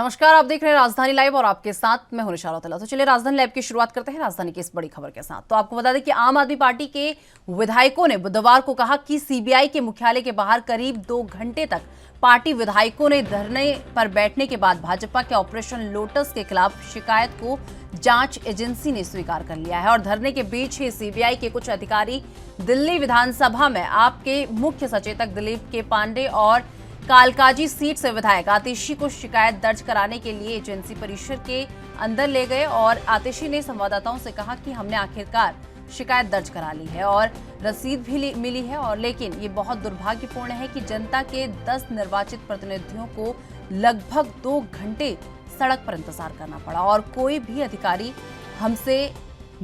नमस्कार, आप देख रहे हैं राजधानी लाइव और आपके साथ मैं हूं निशा रौतेला। तो चलिए राजधानी लाइव की शुरुआत करते हैं राजधानी की इस बड़ी खबर के साथ। तो आपको बता दें कि आम आदमी पार्टी के विधायकों ने बुधवार को कहा कि सीबीआई के मुख्यालय के बाहर करीब 2 घंटे तक पार्टी विधायकों ने धरने पर बैठने के बाद भाजपा के ऑपरेशन लोटस के खिलाफ शिकायत को जांच एजेंसी ने स्वीकार कर लिया है। और धरने के बीच ही सीबीआई के कुछ अधिकारी दिल्ली विधानसभा में आपके मुख्य सचेतक दिलीप के पांडे और कालकाजी सीट से विधायक आतिशी को शिकायत दर्ज कराने के लिए एजेंसी परिसर के अंदर ले गए। और आतिशी ने संवाददाताओं से कहा कि हमने आखिरकार शिकायत दर्ज करा ली है और रसीद भी मिली है, और लेकिन ये बहुत दुर्भाग्यपूर्ण है कि जनता के 10 निर्वाचित प्रतिनिधियों को लगभग 2 घंटे सड़क पर इंतजार करना पड़ा और कोई भी अधिकारी हमसे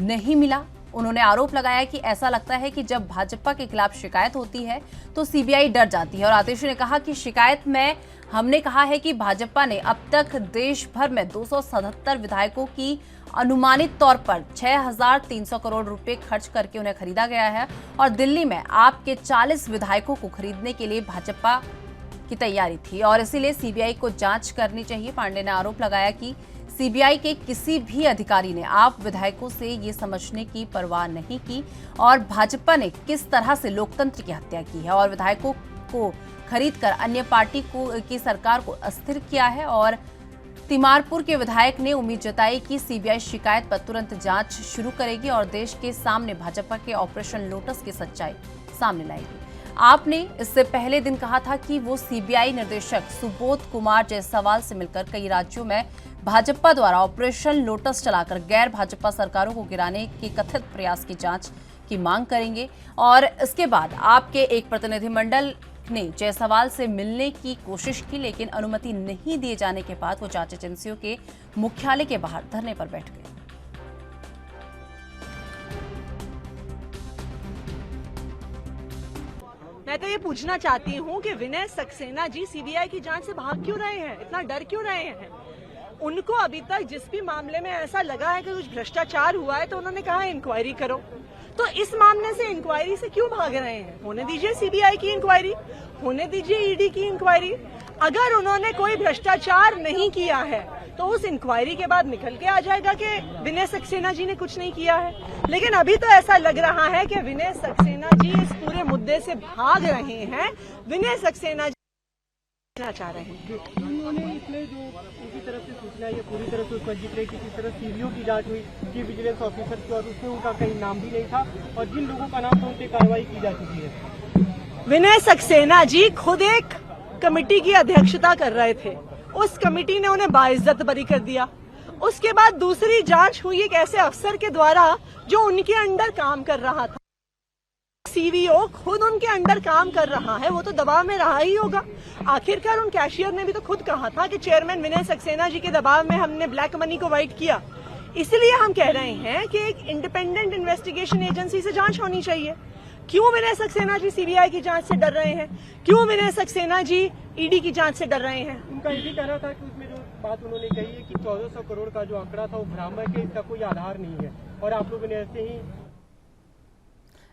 नहीं मिला। उन्होंने आरोप लगाया कि ऐसा लगता है कि जब भाजपा के खिलाफ शिकायत होती है तो सीबीआई डर जाती है। और आतिशी ने कहा कि शिकायत में हमने कहा है कि भाजपा ने अब तक देश भर में 277 विधायकों की अनुमानित तौर पर 6,300 करोड़ रुपए खर्च करके उन्हें खरीदा गया है और दिल्ली में आपके 40 विधायकों को खरीदने के लिए भाजपा की तैयारी थी और इसीलिए सीबीआई को जांच करनी चाहिए। पांडे ने आरोप लगाया कि सीबीआई के किसी भी अधिकारी ने आप विधायकों से ये समझने की परवाह नहीं की और भाजपा ने किस तरह से लोकतंत्र की हत्या की है और विधायकों को खरीदकर अन्य पार्टी की सरकार को अस्थिर किया है। और तिमारपुर के विधायक ने उम्मीद जताई कि सीबीआई शिकायत पर तुरंत जांच शुरू करेगी और देश के सामने भाजपा के ऑपरेशन लोटस की सच्चाई सामने लाएगी। आपने इससे पहले दिन कहा था कि वो सीबीआई निदेशक सुबोध कुमार जायसवाल से मिलकर कई राज्यों में भाजपा द्वारा ऑपरेशन लोटस चलाकर गैर भाजपा सरकारों को गिराने के कथित प्रयास की जांच की मांग करेंगे। और इसके बाद आपके एक प्रतिनिधिमंडल ने जायसवाल से मिलने की कोशिश की, लेकिन अनुमति नहीं दिए जाने के बाद वो जांच एजेंसियों के मुख्यालय के बाहर धरने पर बैठ गए। मैं तो ये पूछना चाहती हूँ कि विनय सक्सेना जी सीबीआई की जांच से भाग क्यों रहे हैं, इतना डर क्यों रहे हैं? उनको अभी तक जिस भी मामले में ऐसा लगा है कि कुछ भ्रष्टाचार हुआ है तो उन्होंने कहा इंक्वायरी करो। तो इस मामले से इंक्वायरी से क्यों भाग रहे हैं? होने दीजिए सीबीआई की इंक्वायरी, होने दीजिए ईडी की इंक्वायरी। अगर उन्होंने कोई भ्रष्टाचार नहीं किया है तो उस इंक्वायरी के बाद निकल के आ जाएगा कि विनय सक्सेना जी ने कुछ नहीं किया है। लेकिन अभी तो ऐसा लग रहा है कि विनय सक्सेना जी इस पूरे मुद्दे से भाग रहे हैं। विनय सक्सेना जी चाह रहे हैं। उन्होंने इसमें जो उनकी तरफ से सूचना है, ये पूरी तरह से फर्जी रही कि किस तरह सीबीओ की जांच हुई, चीफ विजिलेंस ऑफिसर की, और उसमें उनका कहीं नाम भी नहीं था और जिन लोगों का नाम था उन पर कार्रवाई की जा चुकी है। विनय सक्सेना जी खुद एक कमेटी की अध्यक्षता कर रहे थे, उस कमेटी ने उन्हें बाइज्जत बरी कर दिया। उसके बाद दूसरी जांच हुई एक ऐसे अफसर के द्वारा जो उनके अंडर काम कर रहा था। सीवीओ खुद उनके अंडर काम कर रहा है, वो तो दबाव में रहा ही होगा। आखिरकार उन कैशियर ने भी तो खुद कहा था कि चेयरमैन विनय सक्सेना जी के दबाव में हमने ब्लैक मनी को वाइट किया। इसलिए हम कह रहे हैं कि एक इंडिपेंडेंट इन्वेस्टिगेशन एजेंसी से जांच होनी चाहिए। क्यों विनय सक्सेना जी सीबीआई की जांच से डर रहे हैं? क्यों विनय सक्सेना जी ईडी की जांच से डर रहे हैं? उनका ये भी कहना था कि उसमें जो बात उन्होंने कही है कि 1400 करोड़ का जो आंकड़ा था वो भ्रामक है, इसका कोई आधार नहीं है और आप लोगों ने ऐसे ही।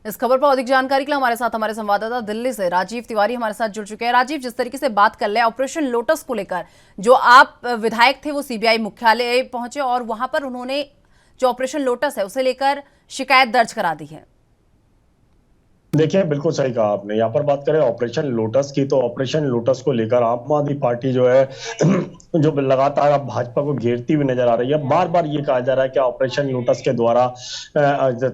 इस खबर पर अधिक जानकारी के लिए हमारे साथ हमारे संवाददाता दिल्ली से राजीव तिवारी हमारे साथ जुड़ चुके हैं। राजीव, जिस तरीके से बात कर ले ऑपरेशन लोटस को लेकर, जो आप विधायक थे वो सीबीआई मुख्यालय पहुंचे और वहां पर उन्होंने जो ऑपरेशन लोटस है उसे लेकर शिकायत दर्ज करा दी है। देखिए, बिल्कुल सही कहा आपने। यहाँ पर बात करें ऑपरेशन लोटस की, तो ऑपरेशन लोटस को लेकर आम आदमी पार्टी जो है जो लगातार अब भाजपा को घेरती हुई नजर आ रही है। बार बार ये कहा जा रहा है कि ऑपरेशन लोटस के द्वारा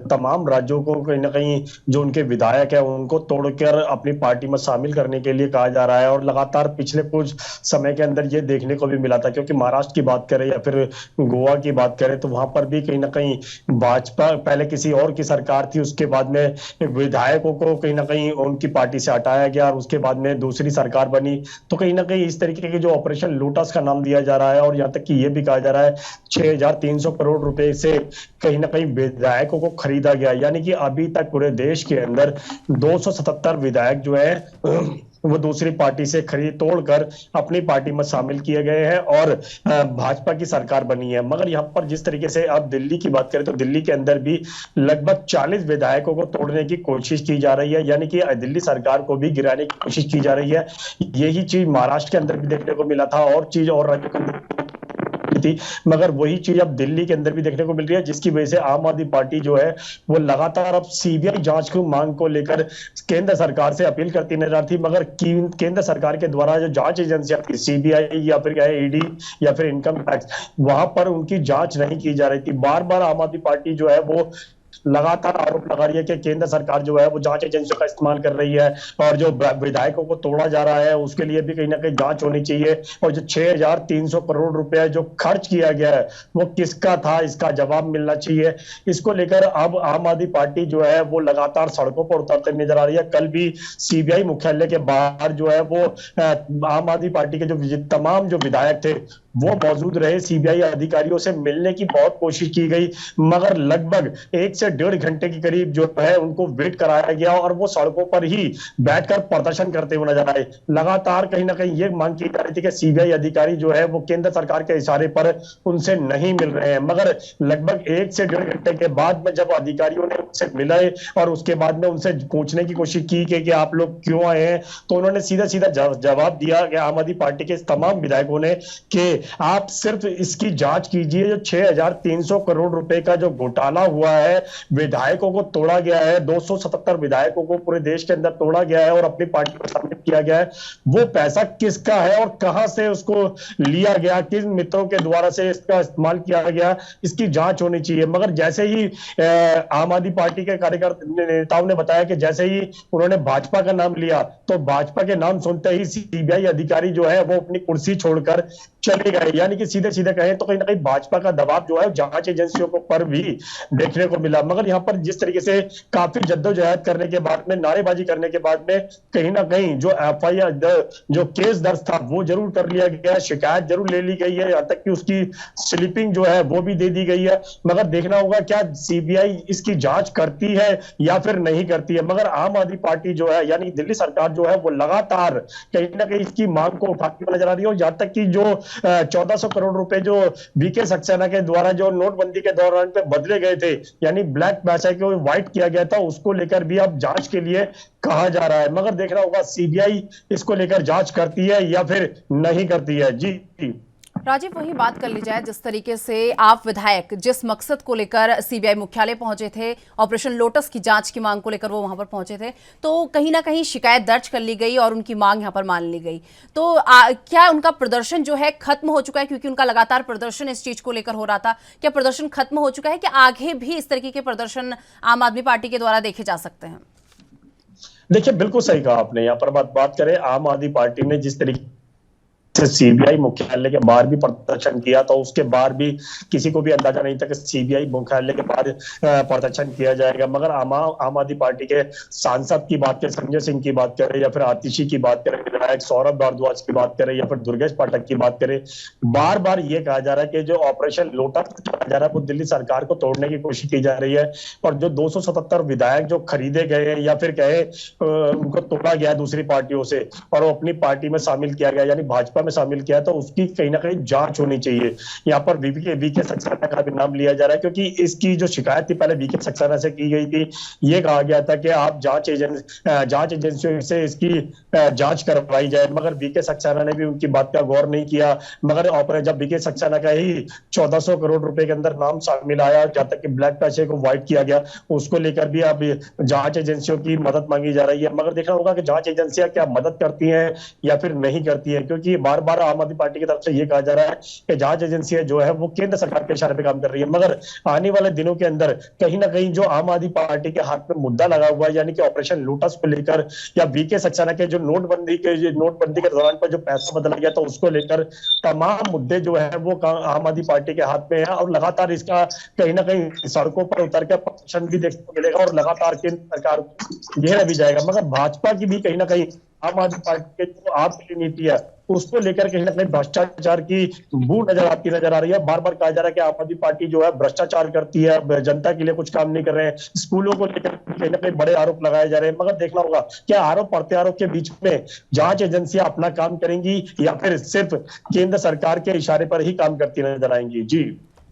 तमाम राज्यों को कहीं ना कहीं जो उनके विधायक है उनको तोड़कर अपनी पार्टी में शामिल करने के लिए कहा जा रहा है। और लगातार पिछले कुछ समय के अंदर ये देखने को भी मिला था, क्योंकि महाराष्ट्र की बात करें या फिर गोवा की बात करें तो वहां पर भी कहीं ना कहीं भाजपा पहले किसी और की सरकार थी, उसके बाद में विधायकों को कहीं ना कहीं उनकी पार्टी से हटाया गया और उसके बाद में दूसरी सरकार बनी। तो कहीं ना कहीं इस तरीके के जो ऑपरेशन लोटस का नाम दिया जा रहा है और यहाँ तक कि ये भी कहा जा रहा है 6,300 करोड़ रुपए से कहीं ना कहीं विधायकों को खरीदा गया। यानी कि अभी तक पूरे देश के अंदर 277 विधायक जो है वो दूसरी पार्टी से खरीद तोड़कर अपनी पार्टी में शामिल किए गए हैं और भाजपा की सरकार बनी है। मगर यहाँ पर जिस तरीके से अब दिल्ली की बात करें तो दिल्ली के अंदर भी लगभग 40 विधायकों को तोड़ने की कोशिश की जा रही है, यानी कि दिल्ली सरकार को भी गिराने की कोशिश की जा रही है। यही चीज महाराष्ट्र के अंदर भी देखने को मिला था और चीज और राज्यों के थी, मगर वही चीज अब दिल्ली के अंदर भी देखने को मिल रही है, जिसकी वजह से आम आदमी पार्टी जो है वो लगातार अब सीबीआई जांच की मांग को लेकर केंद्र सरकार से अपील करती नजर आती, मगर केंद्र सरकार के द्वारा जो जांच एजेंसियां थी, सीबीआई या फिर ईडी या फिर इनकम टैक्स, वहां पर उनकी जांच नहीं की जा रही थी। बार बार आम आदमी पार्टी जो है वो लगातार आरोप लगा रही है कि केंद्र सरकार जो है वो जांच एजेंसियों का इस्तेमाल कर रही है, और जो विधायकों को तोड़ा जा रहा है उसके लिए भी कहीं ना कहीं जांच होनी चाहिए, और जो 6,300 करोड़ रुपया जो खर्च किया गया है वो किसका था, इसका जवाब मिलना चाहिए। इसको लेकर अब आम आदमी पार्टी जो है वो लगातार सड़कों पर उतरते नजर आ रही है। कल भी सीबीआई मुख्यालय के बाहर जो है वो आम आदमी पार्टी के जो तमाम जो विधायक थे वो मौजूद रहे। सीबीआई अधिकारियों से मिलने की बहुत कोशिश की गई, मगर लगभग 1 से 1.5 घंटे के करीब जो है उनको वेट कराया गया, और वो सड़कों पर ही बैठकर प्रदर्शन करते हुए नजर आए। लगातार कहीं ना कहीं ये मांग की जा रही थी कि सीबीआई अधिकारी जो है वो केंद्र सरकार के इशारे पर उनसे नहीं मिल रहे हैं, मगर लगभग 1 से 1.5 घंटे के बाद में जब अधिकारियों ने उनसे मिले और उसके बाद में उनसे पूछने की कोशिश की कि आप लोग क्यों आए हैं, तो उन्होंने सीधा सीधा जवाब दिया कि आम आदमी पार्टी के तमाम विधायकों ने कि आप सिर्फ इसकी जांच कीजिए, जो 6,300 करोड़ रुपए का जो घोटाला हुआ है, विधायकों को तोड़ा गया है, 277 विधायकों को पूरे देश के अंदर तोड़ा गया है और अपनी पार्टी को सबमिट किया गया है, वो पैसा किसका है और कहां से उसको लिया गया, किस मित्रों के द्वारा से इसका इस्तेमाल किया गया, इसकी जांच होनी चाहिए। मगर जैसे ही आम आदमी पार्टी के कार्यकर्ता नेताओं ने बताया कि जैसे ही उन्होंने भाजपा का नाम लिया, तो भाजपा के नाम सुनते ही सीबीआई अधिकारी जो है वो अपनी कुर्सी छोड़कर चले गए। यानी कि सीधे सीधे कहें तो कहीं ना कहीं भाजपा का दबाव जो है जांच एजेंसियों को पर भी देखने को मिला। मगर यहाँ पर जिस तरीके से काफी जद्दोजहद करने के बाद में, नारेबाजी करने के बाद में कहीं ना कहीं जो एफआईआर जो केस दर्ज था वो जरूर कर लिया गया, शिकायत जरूर ले ली गई है, यहाँ तक कि उसकी स्लिपिंग जो है वो भी दे दी गई है। मगर देखना होगा क्या सीबीआई इसकी जांच करती है या फिर नहीं करती है। मगर आम आदमी पार्टी जो है यानी दिल्ली सरकार जो है वो लगातार कहीं ना कहीं इसकी मांग को उठाती हुई नजर आ रही है, और यहाँ तक कि जो 1400 करोड़ रुपए जो वीके सक्सेना के द्वारा जो नोटबंदी के दौरान पे बदले गए थे, यानी ब्लैक पैसा को व्हाइट किया गया था, उसको लेकर भी अब जांच के लिए कहा जा रहा है। मगर देखना होगा सीबीआई इसको लेकर जांच करती है या फिर नहीं करती है। जी राजीव, वही बात कर ली जाए जिस तरीके से आप विधायक जिस मकसद को लेकर सीबीआई मुख्यालय पहुंचे थे, ऑपरेशन लोटस की जांच की मांग को लेकर वो वहां पर पहुंचे थे, तो कहीं ना कहीं शिकायत दर्ज कर ली गई और उनकी मांग यहां पर मान ली गई। तो क्या उनका प्रदर्शन जो है खत्म हो चुका है, क्योंकि उनका लगातार प्रदर्शन इस चीज को लेकर हो रहा था, क्या प्रदर्शन खत्म हो चुका है कि आगे भी इस तरीके के प्रदर्शन आम आदमी पार्टी के द्वारा देखे जा सकते हैं? देखिए, बिल्कुल सही कहा आपने। यहाँ पर बात करें आम आदमी पार्टी ने जिस तरीके सीबीआई मुख्यालय के बाहर भी प्रदर्शन किया, तो उसके बाहर भी किसी को भी अंदाजा नहीं था कि सीबीआई मुख्यालय के बाहर प्रदर्शन किया जाएगा। मगर आम आदमी पार्टी के सांसद की बात करें, संजय सिंह की बात करें या फिर आतिशी की बात करें, विधायक सौरभ भारद्वाज की बात करें या फिर दुर्गेश पाठक की बात करें, बार बार ये कहा जा रहा है कि जो ऑपरेशन लोटस किया जा रहा है वो दिल्ली सरकार को तोड़ने की कोशिश की जा रही है, और जो 277 विधायक जो खरीदे गए हैं या फिर कहे उनको तोड़ा गया दूसरी पार्टियों से और वो अपनी पार्टी में शामिल किया गया, यानी भाजपा में शामिल किया, तो उसकी कहीं ना कहीं जांच होनी चाहिए। यहाँ पर वीके सक्सेना का भी नाम लिया जा रहा है, क्योंकि इसकी जो शिकायत थी पहले वीके सक्सेना से की गई थी। ये कहा गया था कि आप जांच एजेंसियों से इसकी जांच करवाई जाए, मगर वीके सक्सेना ने भी उनकी बात का गौर नहीं किया। मगर जब वीके सक्सेना का ही 1400 करोड़ रुपए के अंदर नाम शामिल आया, जब तक कि ब्लैक पैसे को व्हाइट किया गया, उसको लेकर भी अब जांच एजेंसियों की मदद मांगी जा रही है। मगर देखना होगा कि जांच एजेंसियां क्या मदद करती हैं या फिर नहीं करती है, क्योंकि बार बार आम आदमी पार्टी की तरफ से यह कहा जा रहा है कि जांच एजेंसियां जो है वो केंद्र सरकार के इशारे पे काम कर रही है। मगर आने वाले दिनों के अंदर कहीं ना कहीं जो आम आदमी पार्टी के हाथ में मुद्दा लगा हुआ है, यानी कि ऑपरेशन लोटस को लेकर या वीके सक्सेना के जो नोटबंदी के दौरान पर जो पैसा बदला गया था, उसको लेकर तमाम मुद्दे जो है वो आम आदमी पार्टी के हाथ में है, और लगातार इसका कहीं ना कहीं सड़कों पर उतर कर प्रदर्शन भी देखने को मिलेगा और लगातार केंद्र सरकार घेरा भी जाएगा। मगर भाजपा की भी कहीं ना कहीं आम आदमी पार्टी की जो आपकी नीति है उसको लेकर कहीं ना कहीं भ्रष्टाचार की बू नजर आ रही है। बार बार कहा जा रहा है कि आम आदमी पार्टी जो है भ्रष्टाचार करती है, जनता के लिए कुछ काम नहीं कर रहे हैं, स्कूलों को लेकर कहीं ना कहीं बड़े आरोप लगाए जा रहे हैं। मगर देखना होगा क्या आरोप प्रत्यारोप के बीच में जांच एजेंसियां अपना काम करेंगी या फिर सिर्फ केंद्र सरकार के इशारे पर ही काम करती नजर आएंगी। जी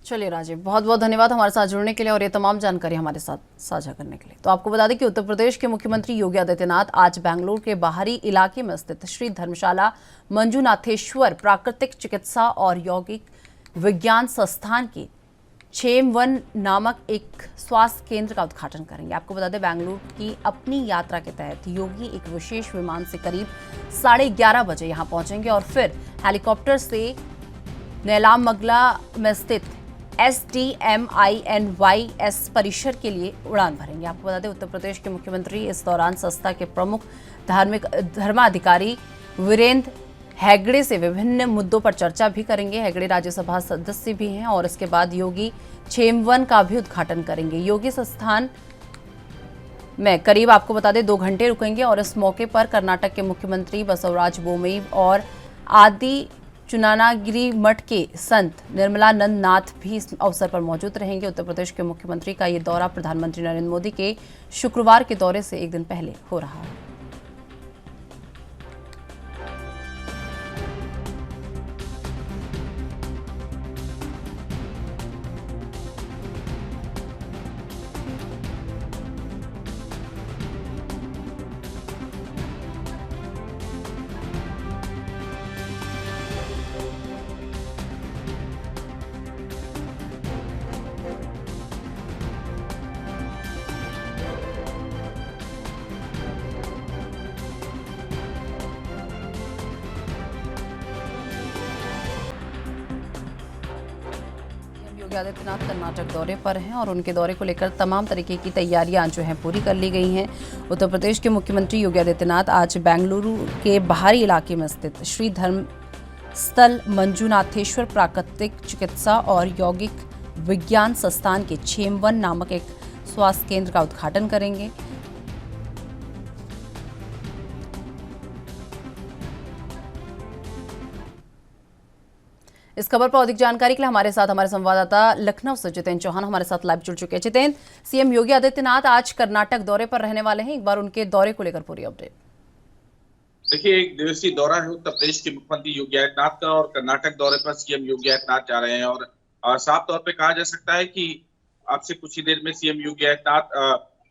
चलिए राजीव, बहुत बहुत धन्यवाद हमारे साथ जुड़ने के लिए और ये तमाम जानकारी हमारे साथ साझा करने के लिए। तो आपको बता दें कि उत्तर प्रदेश के मुख्यमंत्री योगी आदित्यनाथ आज बेंगलुरु के बाहरी इलाके में स्थित श्री धर्मशाला मंजुनाथेश्वर प्राकृतिक चिकित्सा और यौगिक विज्ञान संस्थान के क्षेम1 नामक एक स्वास्थ्य केंद्र का उद्घाटन करेंगे। आपको बता दें, बेंगलुरु की अपनी यात्रा के तहत योगी एक विशेष विमान से करीब 11:30 बजे यहां पहुंचेंगे और फिर हेलीकॉप्टर से नेलामंगला में स्थित SDMINYS परिसर के लिए उड़ान भरेंगे। आपको बता दें, उत्तर प्रदेश के मुख्यमंत्री इस दौरान संस्था के प्रमुख धर्माधिकारी वीरेंद्र हेगड़े से विभिन्न मुद्दों पर चर्चा भी करेंगे। हेगड़े राज्यसभा सदस्य भी हैं और इसके बाद योगी क्षेम1 का भी उद्घाटन करेंगे। योगी संस्थान में करीब आपको बता दें 2 घंटे रुकेंगे और इस मौके पर कर्नाटक के मुख्यमंत्री बसवराज बोमई और आदि चुनानागिरी मठ के संत निर्मलानंद नाथ भी इस अवसर पर मौजूद रहेंगे। उत्तर प्रदेश के मुख्यमंत्री का ये दौरा प्रधानमंत्री नरेंद्र मोदी के शुक्रवार के दौरे से एक दिन पहले हो रहा है। योगी आदित्यनाथ कर्नाटक दौरे पर हैं और उनके दौरे को लेकर तमाम तरीके की तैयारियां जो हैं पूरी कर ली गई हैं। उत्तर प्रदेश के मुख्यमंत्री योगी आदित्यनाथ आज बेंगलुरु के बाहरी इलाके में स्थित श्री धर्मस्थल मंजुनाथेश्वर प्राकृतिक चिकित्सा और यौगिक विज्ञान संस्थान के क्षेम1 नामक एक स्वास्थ्य केंद्र का उद्घाटन करेंगे। इस खबर पर अधिक जानकारी के लिए हमारे संवाददाता लखनऊ से जितेंद्र चौहान हमारे साथ लाइव जुड़ चुके हैं। जितेंद्र, सीएम योगी आदित्यनाथ आज कर्नाटक दौरे पर रहने वाले हैं, एक बार उनके दौरे को लेकर पूरी अपडेट। देखिए, 1 दिवसीय दौरा है उत्तर प्रदेश के मुख्यमंत्री योगी आदित्यनाथ का और कर्नाटक दौरे पर सीएम योगी आदित्यनाथ जा रहे हैं और साफ तौर पे कहा जा सकता है कि अब से कुछ ही देर में सीएम योगी आदित्यनाथ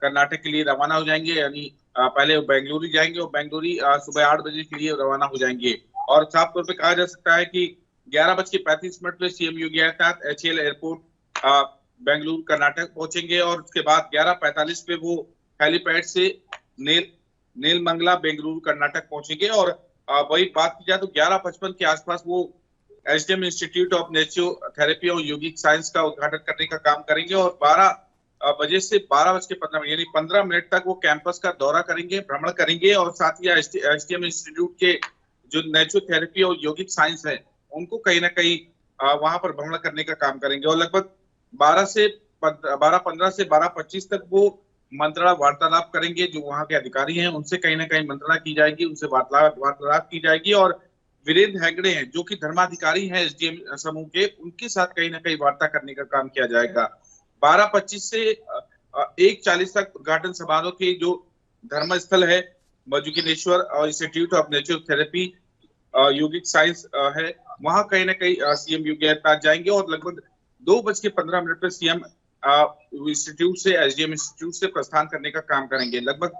कर्नाटक के लिए रवाना हो जाएंगे। यानी पहले वो बेंगलुरु जाएंगे और बेंगलुरु सुबह 8 बजे के लिए रवाना हो जाएंगे और साफ तौर पे कहा जा सकता है कि 11:35 पे CM Yogi Adityanath HAL airport Bengaluru Karnataka पहुंचेंगे और उसके बाद 11:45 पे वो हेलीपैड से नेलमंगला बेंगलुरु कर्नाटक पहुंचेंगे और वही बात की जाए तो 11:55 के आसपास वो SDM इंस्टीट्यूट ऑफ नेचुरोथेरेपी और यौगिक साइंस का उद्घाटन करने का काम करेंगे और 12 बजे से 12:15 यानी 15 मिनट तक वो कैंपस का दौरा करेंगे, भ्रमण करेंगे और साथ ही SDM इंस्टीट्यूट के जो नेचुरोथेरेपी और यौगिक साइंस है उनको कहीं ना कहीं वहां पर भ्रमण करने का काम करेंगे और लगभग 12:15 से 12:25 तक वो मंत्रणा वार्तालाप करेंगे। जो वहां के अधिकारी हैं उनसे कहीं ना कहीं मंत्रणा की जाएगी, उनसे वार्तालाप की जाएगी और वीरेंद्र हेगड़े हैं जो कि धर्माधिकारी हैं SDM समूह के, उनके साथ कहीं ना कहीं वार्ता करने का काम किया जाएगा। 12:25 से 1:40 तक उद्घाटन समारोह के जो धर्मस्थल है मजुगिनेश्वर इंस्टीट्यूट ऑफ नेचुरोथेरेपी यौगिक साइंस है, वहां कहीं ना कहीं सीएम योगी आदित्यनाथ जाएंगे और लगभग 2:15 पर सीएम इंस्टीट्यूट से SDM इंस्टीट्यूट से प्रस्थान करने का काम करेंगे। लगभग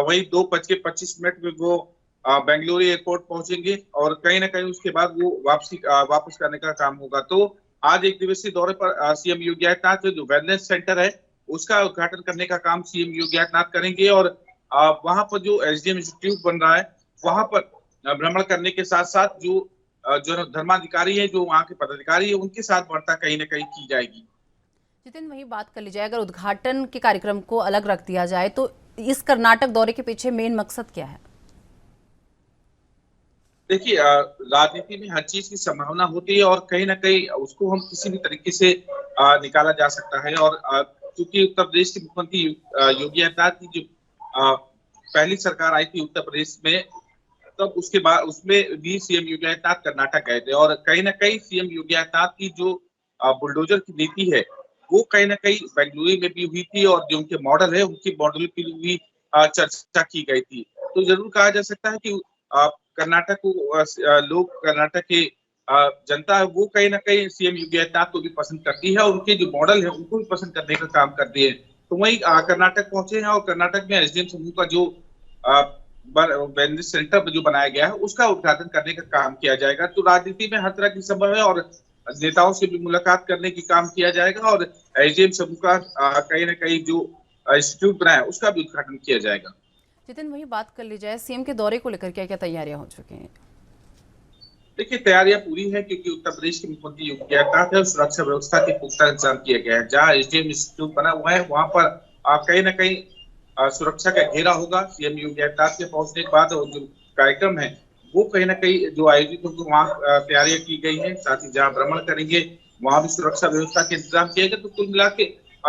वही 2:25 में वो बेंगलुरु एयरपोर्ट पहुंचेंगे और कहीं ना कहीं उसके बाद वो वापस करने का काम होगा। तो आज 1 दिवसीय दौरे पर सीएम योगी आदित्यनाथ जो वेलनेस सेंटर है उसका उद्घाटन करने का काम सीएम योगी आदित्यनाथ करेंगे और वहां पर जो SDM इंस्टीट्यूट बन रहा है वहां पर भ्रमण करने के साथ साथ जो धर्माधिकारी है, जो वहाँ के पदाधिकारी है, उनके साथ वार्ता कहीं ना कहीं की जाएगी। जितेंद्र, वही बात कर ली जाए, अगर उद्घाटन के कार्यक्रम को अलग रख दिया जाए तो इस कर्नाटक दौरे के पीछे मेन मकसद क्या है? देखिए, राजनीति में हर चीज की संभावना होती है और कहीं ना कहीं उसको हम किसी भी तरीके से निकाला जा सकता है और क्योंकि उत्तर प्रदेश के मुख्यमंत्री योगी आदित्यनाथ की जो पहली सरकार आई थी उत्तर प्रदेश में, तब उसके बाद उसमें भी सीएम योगी आदित्यनाथ कर्नाटक गए थे और कहीं ना कहीं सीएम योगी आदित्यनाथ की जो बुलडोजर की नीति है वो कहीं ना कहीं बेंगलुरु में भी हुई थी और जो उनके मॉडल है उनकी मॉडल की भी चर्चा की गई थी। तो जरूर कहा जा सकता है कि कर्नाटक को लोग, कर्नाटक के जनता है वो कहीं ना कहीं सीएम योगी आदित्यनाथ को भी पसंद करती है और उनके जो मॉडल है उनको भी पसंद करने का काम करती है। तो वही कर्नाटक पहुंचे हैं और कर्नाटक में SDM समूह का जो वेलनेस सेंटर जो बनाया गया है उसका उद्घाटन करने का काम किया जाएगा। तो राजनीति में हर तरह की संभव है और नेताओं से भी मुलाकात करने की काम किया जाएगा और एसडीएम समूह का कहीं ना कहीं जो इंस्टीट्यूट बनाया उसका भी उद्घाटन किया जाएगा। जितिन, वही बात कर ली जाए, सीएम के दौरे को लेकर क्या क्या तैयारियां हो चुकी हैं? देखिए, तैयारियां पूरी है क्योंकि उत्तर प्रदेश के मुख्यमंत्री योगी आदित्यनाथ है, सुरक्षा व्यवस्था के पुख्ता इंतजाम किया गया है। जहाँ एसडीएम इंस्टीट्यूट बना हुआ है वहां पर कहीं ना कहीं सुरक्षा का घेरा होगा। सीएम योगी आदित्यनाथ के पहुंचने के बाद जो कार्यक्रम है वो कहीं ना कहीं जो आयोजित होगा वहाँ तैयारियां की गई है। साथ ही जहाँ भ्रमण करेंगे वहां भी सुरक्षा व्यवस्था के इंतजाम किए गए। तो कुल मिला के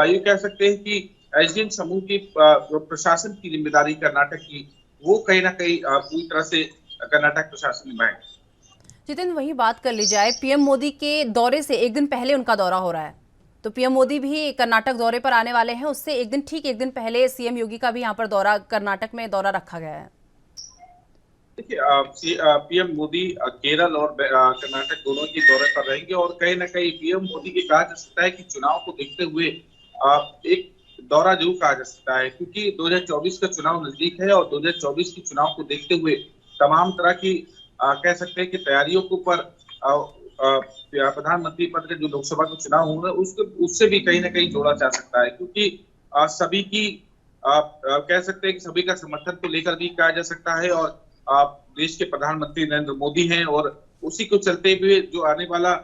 ये कह सकते हैं कि एसडीएम समूह की जो प्रशासन की जिम्मेदारी कर्नाटक की, वो कहीं ना कहीं पूरी तरह से कर्नाटक प्रशासन निभाएगा। जितिन, वही बात कर ली जाए, पीएम मोदी के दौरे से एक दिन पहले उनका दौरा हो रहा है, तो पीएम मोदी भी कर्नाटक दौरे पर आने वाले हैं। उससे एक दिन पहले सीएम योगी का भी यहाँ पर दौरा, कर्नाटक में दौरा रखा गया है। देखिए, पीएम मोदी केरल और कर्नाटक दोनों के दौरे पर रहेंगे और कहीं ना कहीं पीएम मोदी के कहा जा सकता है कि चुनाव को देखते हुए एक दौरा जरूर कहा जा सकता है, क्योंकि 2024 का चुनाव नजदीक है और 2024 के चुनाव को देखते हुए तमाम तरह की कह सकते हैं कि तैयारियों के ऊपर प्रधानमंत्री पद के जो लोकसभा के चुनाव होंगे उससे भी कहीं ना कहीं जोड़ा जा सकता है, क्योंकि सभी की कह सकते हैं कि सभी का समर्थन को लेकर भी कहा जा सकता है और देश के प्रधानमंत्री नरेंद्र मोदी हैं और उसी को चलते हुए जो आने वाला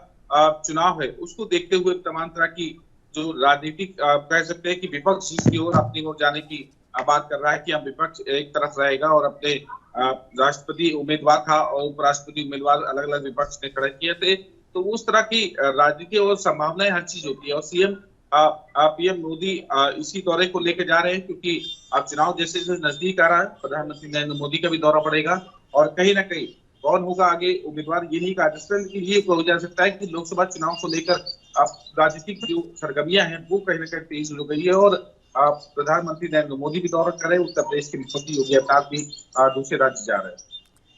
चुनाव है उसको देखते हुए तमाम तरह की जो राजनीतिक कह सकते हैं कि विपक्ष जिसकी ओर अपनी ओर जाने की बात कर रहा है कि हम विपक्ष एक तरफ रहेगा और अपने राष्ट्रपति उम्मीदवार था और उपराष्ट्रपति उम्मीदवार अलग अलग विपक्ष ने खड़े किए थे। तो उस तरह की राजनीति और संभावनाएं हर चीज होती है और पीएम मोदी इसी दौरे को लेकर जा रहे हैं, क्योंकि अब चुनाव जैसे जैसे नजदीक आ रहा है प्रधानमंत्री नरेंद्र मोदी का भी दौरा पड़ेगा और कहीं ना कहीं कौन होगा आगे उम्मीदवार ये नहीं कहा जा सकता, लेकिन ये हो जा सकता है कि लोकसभा चुनाव को लेकर राजनीतिक जो सरगर्मियां हैं वो कहीं ना कहीं तेज हो गई है और प्रधानमंत्री नरेंद्र मोदी भी दौरा कर रहे हैं, उत्तर प्रदेश के मुख्यमंत्री योगी आदित्यनाथ भी दूसरे राज्य जा रहे हैं।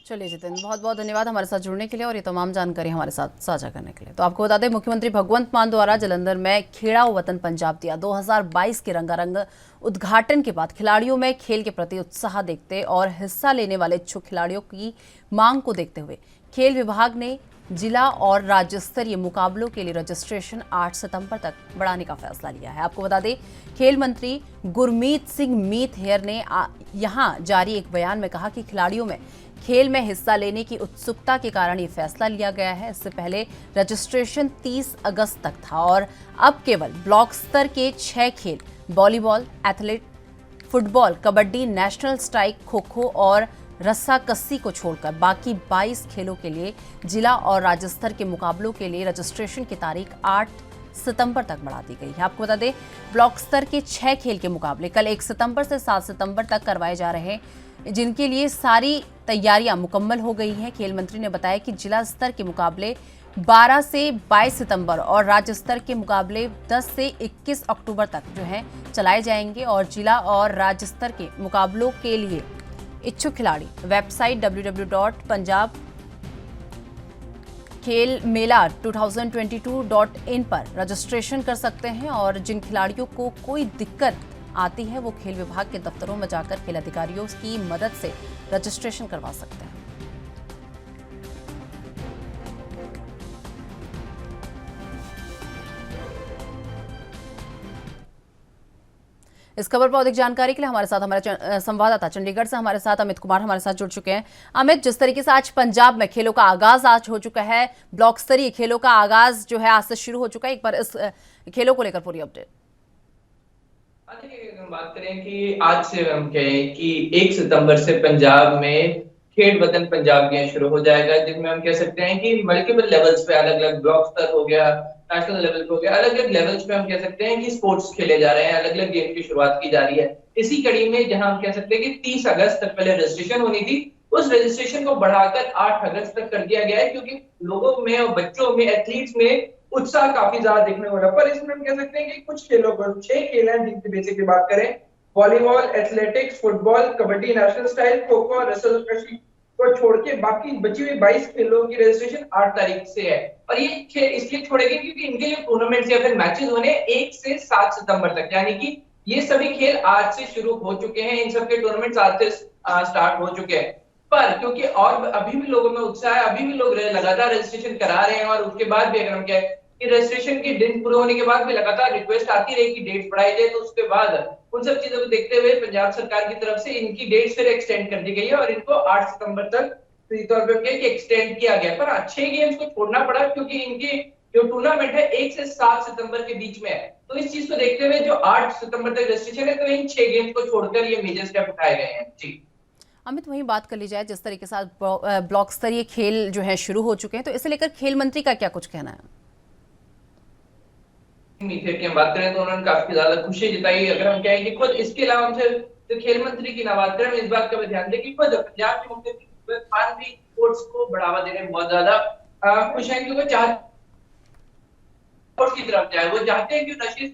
चलिए जितिन, बहुत बहुत धन्यवाद हमारे साथ जुड़ने के लिए और ये तमाम जानकारी हमारे साथ साझा करने के लिए। तो आपको बता दें, मुख्यमंत्री भगवंत मान द्वारा जालंधर में खेड़ा वतन पंजाब दिया 2022 के रंगारंग उद्घाटन के बाद खिलाड़ियों में खेल के प्रति उत्साह देखते और हिस्सा लेने वाले इच्छुक खिलाड़ियों की मांग को देखते हुए खेल विभाग ने जिला और राज्य स्तरीय मुकाबलों के लिए रजिस्ट्रेशन 8 सितंबर तक बढ़ाने का फैसला लिया है। आपको बता दें, खेल मंत्री गुरमीत सिंह मीत हेयर ने यहां जारी एक बयान में कहा कि खिलाड़ियों में खेल में हिस्सा लेने की उत्सुकता के कारण ये फैसला लिया गया है। इससे पहले रजिस्ट्रेशन 30 अगस्त तक था और अब केवल ब्लॉक स्तर के 6 खेल volleyball, athlete, football, kabaddi, national strike, kho kho और रस्साकस्सी को छोड़कर बाकी 22 खेलों के लिए जिला और राज्य स्तर के मुकाबलों के लिए रजिस्ट्रेशन की तारीख 8 सितंबर तक बढ़ा दी गई है। आपको बता दें, ब्लॉक स्तर के 6 खेल के मुकाबले कल 1 सितंबर से 7 सितंबर तक करवाए जा रहे हैं, जिनके लिए सारी तैयारियां मुकम्मल हो गई हैं। खेल मंत्री ने बताया कि जिला स्तर के मुकाबले 12 से 22 सितंबर और राज्य स्तर के मुकाबले 10 से 21 अक्टूबर तक जो है चलाए जाएंगे और जिला और राज्य स्तर के मुकाबलों के लिए इच्छुक खिलाड़ी वेबसाइट www.punjabkhelmela2022.in पर रजिस्ट्रेशन कर सकते हैं और जिन खिलाड़ियों को कोई दिक्कत आती है वो खेल विभाग के दफ्तरों में जाकर खेल अधिकारियों की मदद से रजिस्ट्रेशन करवा सकते हैं। इस खबर पर अधिक जानकारी के लिए हमारे साथ हमारे संवाददाता चंडीगढ़ से हमारे साथ अमित कुमार हमारे साथ जुड़ चुके हैं। अमित, जिस तरीके से आज पंजाब में खेलों का आगाज आज हो चुका है, ब्लॉक स्तरीय खेलों का आगाज जो है आज से शुरू हो चुका है, एक बार इस खेलों को लेकर पूरी अपडेट। अगर हम बात करें कि आज से हम कहें कि 1 सितंबर से पंजाब में खेल वतन पंजाब गेम शुरू हो जाएगा, जिसमें हम कह सकते हैं कि मल्टीपल लेवल्स पे अलग अलग ब्लॉक स्तर हो गया, नेशनल लेवल हो गया, अलग अलग लेवल्स पे हम कह सकते हैं कि स्पोर्ट्स खेले जा रहे हैं, अलग अलग गेम की शुरुआत की जा रही है। इसी कड़ी में जहां हम कह सकते हैं कि 30 अगस्त तक पहले रजिस्ट्रेशन होनी थी, उस रजिस्ट्रेशन को बढ़ाकर 8 अगस्त तक कर दिया गया है, क्योंकि लोगों में और बच्चों में, एथलीट्स में उत्साह काफी ज्यादा देखने को मिला। पर इसमें हम कह सकते हैं कि कुछ खेलों पर 6 खेल हैं जिनकी बेसिकली बात करें, volleyball, athletics, football, kabaddi, national style, kho kho और रस्साकशी को छोड़ के बाकी बची हुई 22 खेलों की रजिस्ट्रेशन 8 तारीख से है। और ये खेल इसलिए छोड़ेंगे क्योंकि इनके लिए टूर्नामेंट्स या फिर मैचेस होने 1 से 7 सितंबर तक, यानी कि ये सभी खेल आज से शुरू हो चुके हैं, इन सबके टूर्नामेंट्स आज से स्टार्ट हो चुके हैं। पर क्योंकि और अभी भी लोगों में उत्साह है, अभी भी लोग लगातार रजिस्ट्रेशन करा रहे हैं, और उसके बाद भी अगर हम कहें कि रजिस्ट्रेशन की दिन पूरे होने के बाद भी लगातार रिक्वेस्ट आती रही कि डेट बढ़ाई जाए, तो उसके बाद उन सब चीजों को देखते हुए पंजाब सरकार की तरफ से इनकी डेट फिर एक्सटेंड कर दी गई है और इनको 8 सितंबर तक सीधे तौर पे एक्सटेंड किया गया। पर 6 गेम्स को छोड़ना पड़ा क्योंकि इनकी जो टूर्नामेंट है 1 से 7 सितंबर के बीच में है। तो इस चीज को देखते हुए जो 8 सितंबर तक रजिस्ट्रेशन है, तो इन 6 गेम्स को छोड़कर ये मेजर स्टेप उठाए गए हैं। जी अमित, वहीं बात कर ली जाए, जिस तरीके से ब्लॉक स्तरीय खेल जो है शुरू हो चुके हैं, तो इसे लेकर खेल मंत्री का क्या कुछ कहना है? मीथेर की हम बात करें तो उन्होंने काफी ज्यादा खुशी जताई। अगर हम कहें कि खुद इसके अलावा हमसे जो खेल मंत्री की ना बात करें, इस बात का भी ध्यान दें कि खुद पंजाब के मुख्यमंत्री खान भी स्पोर्ट्स को बढ़ावा देने में बहुत ज्यादा खुश हैं, क्योंकि स्पोर्ट्स की तरफ जाए। वो चाहते हैं कि नशे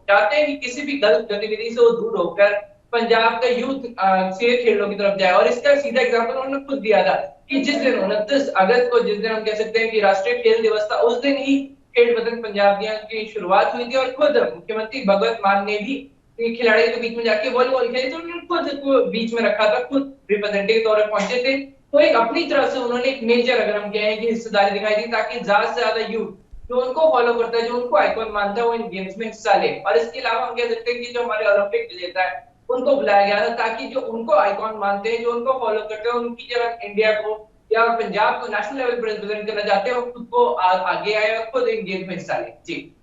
चाहते हैं कि किसी भी गलत गतिविधि से वो दूर होकर पंजाब का यूथ सेहत खेलों की तरफ जाए। और इसका सीधा एग्जांपल उन्होंने खुद दिया था कि जिस दिन 29 अगस्त को, जिस दिन हम कह सकते हैं कि राष्ट्रीय खेल दिवस था, उस दिन ही खेल वतन पंजाबियां की शुरुआत हुई थी। और खुद मुख्यमंत्री भगवंत मान ने भी खिलाड़ियों के बीच में जाके वॉलीबॉल खेली, तो उन्होंने खुद को बीच में रखा था, खुद रिप्रेजेंटेटिव के तौर पर पहुंचे थे। तो एक अपनी तरफ से उन्होंने एक मेजर, अगर हम कहें कि हिस्सेदारी दिखाई थी, ताकि ज्यादा से ज्यादा यूथ जो उनको फॉलो करता है, जो उनको आइकॉन मानता है, वो इन गेम्स में हिस्सा ले। और इसके अलावा हम कह सकते हैं कि जो हमारे ओलंपिक विजेता है उनको बुलाया गया था, ताकि जो उनको आइकॉन मानते हैं, जो उनको फॉलो करते हैं, उनकी जगह इंडिया को या पंजाब को नेशनल लेवल पर रिप्रेजेंट करना चाहते हैं, वो खुद को आगे आए और खुद इन गेम में हिस्सा ले। जी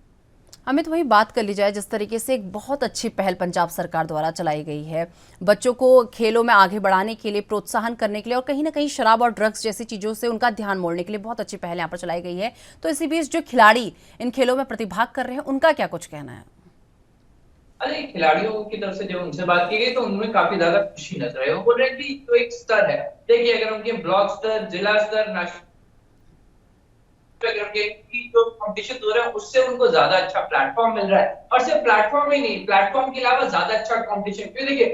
अमित, वही बात कर ली जाए, जिस तरीके से एक बहुत अच्छी पहल पंजाब सरकार द्वारा चलाई गई है बच्चों को खेलों में आगे बढ़ाने के लिए, प्रोत्साहन करने के लिए, और कहीं ना कहीं शराब और ड्रग्स जैसी चीज़ों से उनका ध्यान मोड़ने के लिए बहुत अच्छी पहल यहाँ पर चलाई गई है। तो इसी बीच जो खिलाड़ी इन खेलों में प्रतिभाग कर रहे हैं, उनका क्या कुछ कहना है? अरे खिलाड़ियों की तरफ से जब उनसे बात की गई तो उनमें काफी ज्यादा खुशी नजर आई। वो बोल रहे हैं कि जो एक स्तर है, देखिए अगर उनके ब्लॉक स्तर, जिला स्तर, नेशनल की जो कॉम्पिटिशन हो रहा है, उससे उनको ज्यादा अच्छा प्लेटफॉर्म मिल रहा है। और सिर्फ प्लेटफॉर्म ही नहीं, प्लेटफॉर्म के अलावा ज्यादा अच्छा कॉम्पिटिशन। क्यों, देखिए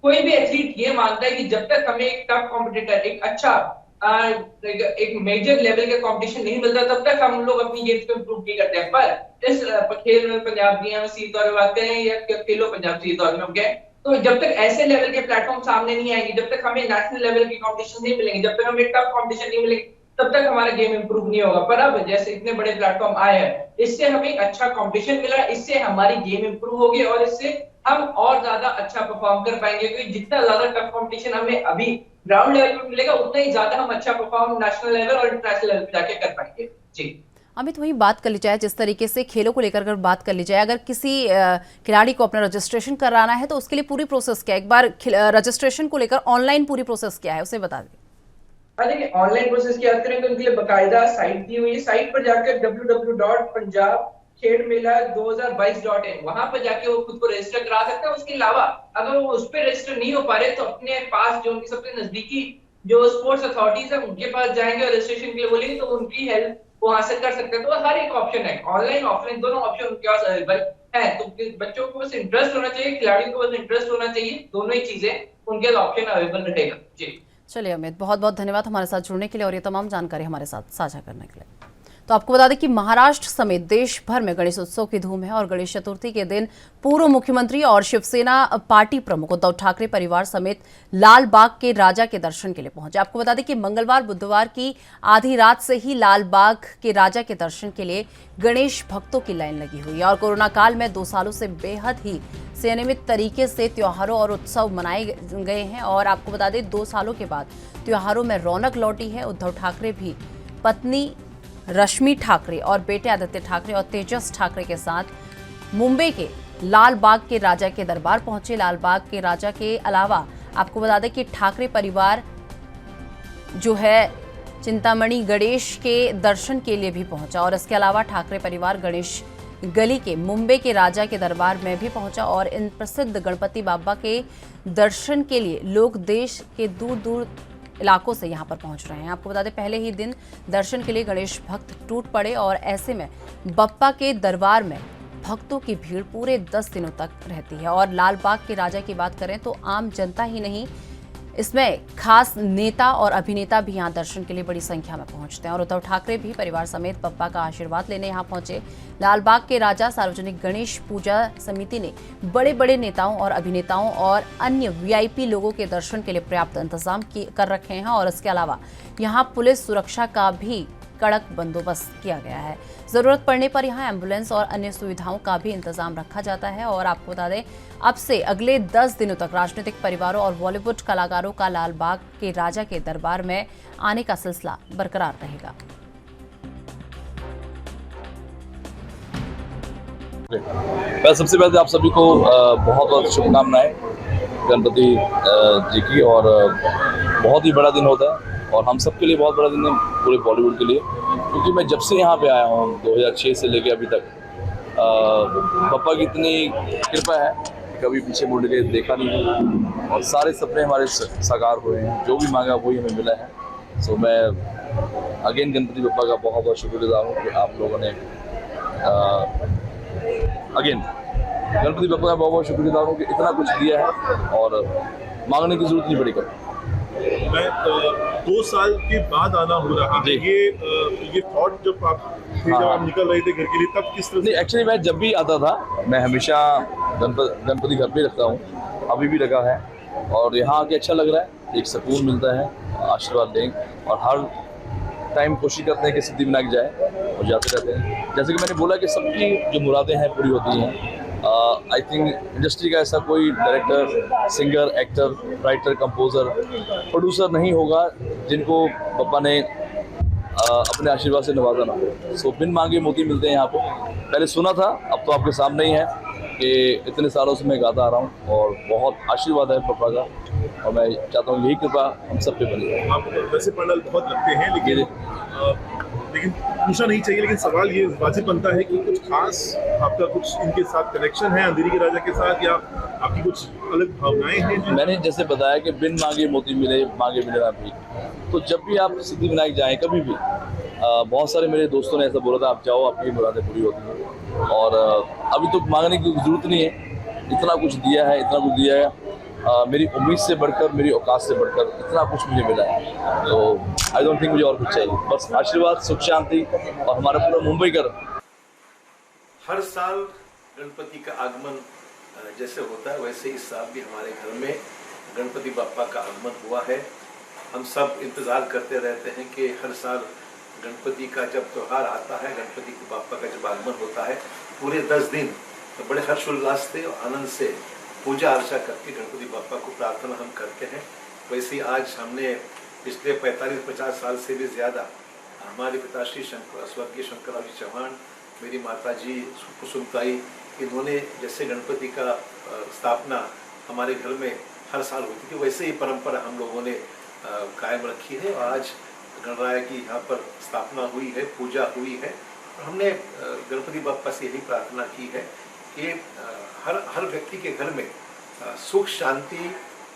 कोई भी एथलीट ये मानता है कि जब तक हमें एक टफ कॉम्पिटिटर, एक अच्छा एक मेजर लेवल का कंपटीशन नहीं मिलता, तब तक हम लोग अपनी गेम्स को इंप्रूव नहीं करते हैं। पर इस खेल में पंजाब की हम सीधे तौर पर बात करें या खेलो पंजाब सीधे तौर पर हम कहें, तो जब तक ऐसे लेवल के प्लेटफॉर्म सामने नहीं आएंगे, जब तक हमें नेशनल लेवल के कंपटीशन नहीं मिलेंगे, जब तक हमें टफ कंपटीशन नहीं मिलेंगे, तब तक हमारा गेम इंप्रूव नहीं होगा। पर अब जैसे इतने बड़े प्लेटफॉर्म आए हैं, इससे हमें एक अच्छा कंपटीशन मिला, इससे हमारी गेम इंप्रूव होगी और इससे हम और ज्यादा अच्छा परफॉर्म कर पाएंगे। क्योंकि जितना ज्यादा टफ कंपटीशन हमें अभी ग्राउंड लेवल पर मिलेगा, उतना ही ज्यादा हम अच्छा परफॉर्म नेशनल लेवल और इंटरनेशनल लेवल पे जाके कर पाएंगे। जी अमित, वही बात कर ली जाए, जिस तरीके से खेलों को लेकर अगर बात कर ली जाए, अगर किसी खिलाड़ी को अपना रजिस्ट्रेशन कराना है तो उसके लिए पूरी प्रोसेस क्या है? एक बार रजिस्ट्रेशन को लेकर ऑनलाइन पूरी प्रोसेस क्या है, उसे बता दें। देखिए ऑनलाइन प्रोसेस की बात करें तो उनके लिए बकायदा साइट दी हुई है। साइट पर जाकर www.punjabkhedmela2022.in वहां पर जाके वो खुद को रजिस्टर करा सकते हैं। उसके अलावा अगर वो उस पर रजिस्टर नहीं हो पा रहे तो अपने पास जो उनकी सबसे नजदीकी जो स्पोर्ट्स अथॉरिटीज है उनके पास जाएंगे और रजिस्ट्रेशन के लिए बोलेंगे, तो उनकी हेल्प वो हासिल कर सकते हैं। तो हर एक ऑप्शन है, ऑनलाइन ऑफलाइन दोनों ऑप्शन उनके पास अवेलेबल है। तो बच्चों को बस इंटरेस्ट होना चाहिए, खिलाड़ियों को बस इंटरेस्ट होना चाहिए, दोनों ही चीजें उनके ऑप्शन अवेलेबल रहेगा। जी चलिए अमित, बहुत बहुत धन्यवाद हमारे साथ जुड़ने के लिए और ये तमाम जानकारी हमारे साथ साझा करने के लिए। तो आपको बता दें कि महाराष्ट्र समेत देश भर में गणेश उत्सव की धूम है और गणेश चतुर्थी के दिन पूर्व मुख्यमंत्री और शिवसेना पार्टी प्रमुख उद्धव ठाकरे परिवार समेत लाल बाग के राजा के दर्शन के लिए पहुंचे। आपको बता दें कि मंगलवार बुधवार की आधी रात से ही लाल बाग के राजा के दर्शन के लिए गणेश भक्तों की लाइन लगी हुई है और कोरोना काल में 2 सालों से बेहद ही संयमित तरीके से त्योहारों और उत्सव मनाए गए हैं। और आपको बता दें 2 सालों के बाद त्योहारों में रौनक लौटी है। उद्धव ठाकरे भी पत्नी रश्मि ठाकरे और बेटे आदित्य ठाकरे और तेजस ठाकरे के साथ मुंबई के लाल बाग के राजा के दरबार पहुंचे। लाल बाग के राजा के अलावा आपको बता दें कि ठाकरे परिवार जो है चिंतामणि गणेश के दर्शन के लिए भी पहुंचा और इसके अलावा ठाकरे परिवार गणेश गली के मुंबई के राजा के दरबार में भी पहुंचा और इन प्रसिद्ध गणपति बाबा के दर्शन के लिए लोग देश के दूर दूर इलाकों से यहां पर पहुंच रहे हैं। आपको बता दें पहले ही दिन दर्शन के लिए गणेश भक्त टूट पड़े और ऐसे में बप्पा के दरबार में भक्तों की भीड़ पूरे 10 दिनों तक रहती है। और लाल बाग के राजा की बात करें तो आम जनता ही नहीं, इसमें खास नेता और अभिनेता भी यहां दर्शन के लिए बड़ी संख्या में पहुंचते हैं और उद्धव ठाकरे भी परिवार समेत बप्पा का आशीर्वाद लेने यहां पहुंचे। लालबाग के राजा सार्वजनिक गणेश पूजा समिति ने बड़े बड़े नेताओं और अभिनेताओं और अन्य वीआईपी लोगों के दर्शन के लिए पर्याप्त इंतजाम कर रखे हैं और इसके अलावा यहां पुलिस सुरक्षा का भी कड़क बंदोबस्त किया गया है। जरूरत पड़ने पर यहां एम्बुलेंस और अन्य सुविधाओं का भी इंतजाम रखा जाता है। और आपको बता दें, अब से अगले 10 दिनों तक राजनीतिक परिवारों और बॉलीवुड कलाकारों का लालबाग के राजा के दरबार में आने का सिलसिला बरकरार रहेगा। सबसे पहले आप सभी को बहुत बहुत शुभकामनाएं गणपति जी की। और बहुत ही बड़ा दिन होता है और हम सबके लिए बहुत बड़ा दिन है, पूरे बॉलीवुड के लिए, क्योंकि मैं जब से यहाँ पे आया हूँ 2006 से लेके अभी तक पापा की इतनी कृपा है कि कभी पीछे मुड़ के देखा नहीं है और सारे सपने हमारे साकार हुए हैं। जो भी मांगा वही हमें मिला है। सो मैं अगेन गणपति पापा का बहुत बहुत शुक्रगुजार हूँ कि आप लोगों ने अगेन गणपति पापा का बहुत बहुत शुक्रगुजार हूँ कि इतना कुछ दिया है और मांगने की जरूरत नहीं पड़ी कभी। मैं 2 साल के बाद आना हो रहा है। ये थॉट जब आप निकल रहे थे घर के लिए, तब किस तरह? नहीं, एक्चुअली मैं जब भी आता था, मैं हमेशा गणपति घर पे रखता हूँ, अभी भी रखा है और यहाँ आके अच्छा लग रहा है, एक सुकून मिलता है, आशीर्वाद दें और हर टाइम कोशिश करते हैं कि सिद्धिविनायक जाए और जाते रहते हैं। जैसे कि मैंने बोला कि सबकी जो मुरादें हैं पूरी होती हैं। आई थिंक इंडस्ट्री का ऐसा कोई director, singer, actor, writer, composer, producer नहीं होगा जिनको पापा ने अपने आशीर्वाद से नवाजा ना हो। सो बिन मांगे मोती मिलते हैं यहाँ पे। पहले सुना था, अब तो आपके सामने ही है कि इतने सालों से मैं गाता आ रहा हूँ और बहुत आशीर्वाद है पापा का और मैं चाहता हूँ यही कृपा हम सब पे बनी रहे। आप वैसे पंडाल बहुत लगते हैं, लेकिन पूछना नहीं चाहिए, लेकिन सवाल ये वाजिब बनता है कि कुछ खास आपका कुछ इनके साथ कनेक्शन है, अंधेरी के राजा के साथ, या आपकी कुछ अलग भावनाएं हैं? मैंने जैसे बताया कि बिन मांगे मोती मिले, मांगे मिले ना भी। तो जब भी आप सिद्धिविनायक जाएं कभी भी, बहुत सारे मेरे दोस्तों ने ऐसा बोला था, आप जाओ आपकी मुरादें पूरी होती हैं और अभी तो मांगने की जरूरत नहीं है। इतना कुछ दिया है, इतना कुछ दिया है, मेरी उम्मीद से बढ़कर, मेरी औकात से बढ़कर इतना कुछ मुझे मिला है। तो आई डोंट थिंक मुझे और कुछ चाहिए, बस आशीर्वाद, सुख शांति और हमारा पूरा मुंबई का। हर साल गणपति का आगमन जैसे होता है वैसे इस साल भी हमारे घर में गणपति बाप्पा का आगमन हुआ है। हम सब इंतज़ार करते रहते हैं कि हर साल गणपति का जब त्यौहार आता है, गणपति के बाप्पा का जब आगमन होता है, पूरे 10 दिन तो बड़े हर्षोल्लास से और आनंद से पूजा अर्चा करके गणपति बाप्पा को प्रार्थना हम करते हैं। वैसे ही आज हमने पिछले 45-50 साल से भी ज़्यादा हमारे पिताश्री स्वर्गीय शंकरराव जी चौहान, मेरी माताजी कुसुमताई, इन्होंने जैसे गणपति का स्थापना हमारे घर में हर साल होती थी, वैसे ही परंपरा हम लोगों ने कायम रखी है और आज गणराया की यहाँ पर स्थापना हुई है, पूजा हुई है। हमने गणपति बाप्पा से यही प्रार्थना की है कि हर व्यक्ति के घर में सुख शांति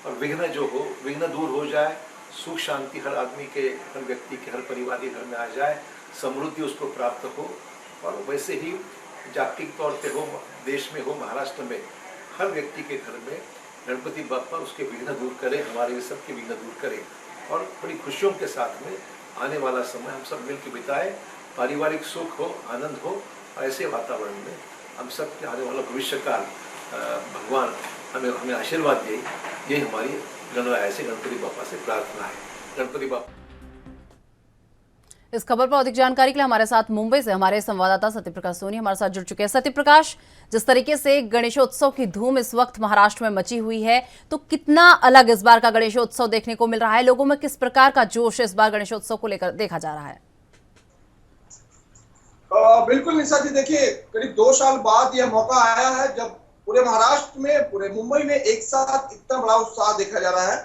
और विघ्न जो हो, विघ्न दूर हो जाए, सुख शांति हर आदमी के, हर व्यक्ति के, हर परिवार के घर में आ जाए, समृद्धि उसको प्राप्त हो। और वैसे ही जागतिक तौर पे हो, देश में हो, महाराष्ट्र में हर व्यक्ति के घर में गणपति बाप्पा उसके विघ्न दूर करे, हमारे सब के विघ्न दूर करे और बड़ी खुशियों के साथ में आने वाला समय हम सब मिलकर बिताए, पारिवारिक सुख हो, आनंद हो। ऐसे वातावरण में हम सब के आने वाला भविष्य काल भगवान हमें आशीर्वाद दे, ये हमारी गणराया से, गणपति बाप्पा से प्रार्थना है। गणपति बाप्पा। इस खबर पर अधिक जानकारी के लिए हमारे साथ मुंबई से हमारे संवाददाता सत्यप्रकाश सोनी हमारे साथ जुड़ चुके हैं। सत्यप्रकाश, जिस तरीके से गणेशोत्सव की धूम इस वक्त महाराष्ट्र में मची हुई है, तो कितना अलग इस बार का गणेशोत्सव देखने को मिल रहा है? लोगों में किस प्रकार का जोश इस बार गणेशोत्सव को लेकर देखा जा रहा है? बिल्कुल निशा जी, देखिए करीब 2 साल बाद यह मौका आया है जब पूरे महाराष्ट्र में, पूरे मुंबई में एक साथ इतना बड़ा उत्साह देखा जा रहा है।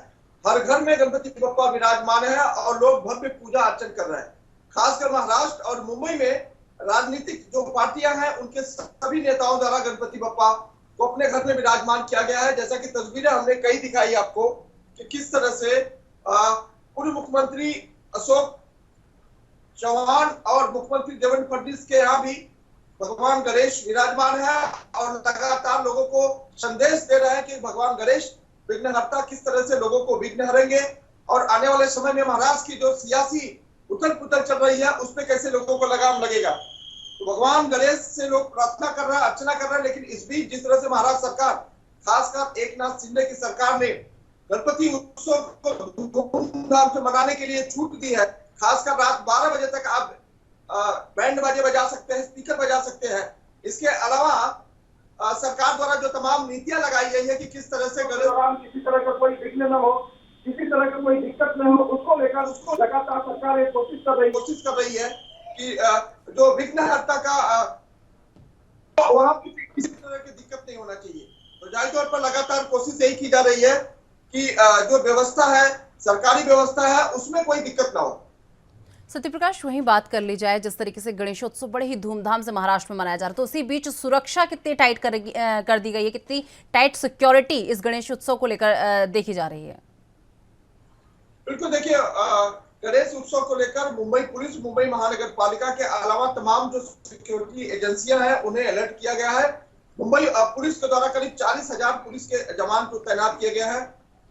हर घर में गणपति बप्पा विराजमान है और लोग भव्य पूजा अर्चन कर रहे हैं। खासकर महाराष्ट्र और मुंबई में राजनीतिक जो पार्टियां हैं उनके सभी नेताओं द्वारा गणपति बप्पा को अपने घर में विराजमान किया गया है। जैसा कि तस्वीरें हमने कई दिखाई आपको कि किस तरह से पूर्व मुख्यमंत्री अशोक चौहान और मुख्यमंत्री देवेंद्र फडणवीस के यहाँ भी भगवान गणेश विराजमान है और लगातार लोगों को संदेश दे रहे हैं कि भगवान गणेश विघ्नहर्ता किस तरह से लोगों को विघ्न हरेंगे और आने वाले समय में महाराष्ट्र की जो सियासी उथल पुथल चल रही है उसमें कैसे लोगों को लगाम लगेगा। तो भगवान गणेश से लोग प्रार्थना कर रहे हैं, अर्चना कर रहे हैं, लेकिन इस बीच जिस तरह से महाराष्ट्र सरकार, खासकर एकनाथ शिंदे की सरकार ने गणपति उत्सव को धूमधाम से मनाने के लिए छूट दी है। खासकर रात 12 बजे तक आप बैंड बाजे बजा सकते हैं, स्पीकर बजा सकते हैं। इसके अलावा सरकार द्वारा जो तमाम नीतियां लगाई गई है कि किस तरह से गणेश दौरान किसी तरह का कोई विघ्न न हो, किसी तरह का कोई दिक्कत न हो, उसको लेकर उसको लगातार सरकार कोशिश कर रही है कि जो विघ्नहर्ता का वहां किसी तरह की दिक्कत नहीं होना चाहिए। तो जाहिर तौर पर लगातार कोशिश यही की जा रही है कि जो व्यवस्था है, सरकारी व्यवस्था है, उसमें कोई दिक्कत ना हो। सत्यप्रकाश, वहीं बात कर ली जाए जिस तरीके से गणेशोत्सव बड़े ही धूमधाम से महाराष्ट्र में मनाया जा रहा है, तो उसी बीच सुरक्षा कितनी टाइट कर दी गई है, कितनी टाइट सिक्योरिटी इस गणेशोत्सव को लेकर देखी जा रही है? बिल्कुल, देखिए गणेश उत्सव को लेकर मुंबई पुलिस, मुंबई महानगर पालिका के अलावा तमाम जो सिक्योरिटी एजेंसियां हैं उन्हें अलर्ट किया गया है। मुंबई पुलिस के द्वारा करीब 40,000 पुलिस के जवान को तैनात किया गया है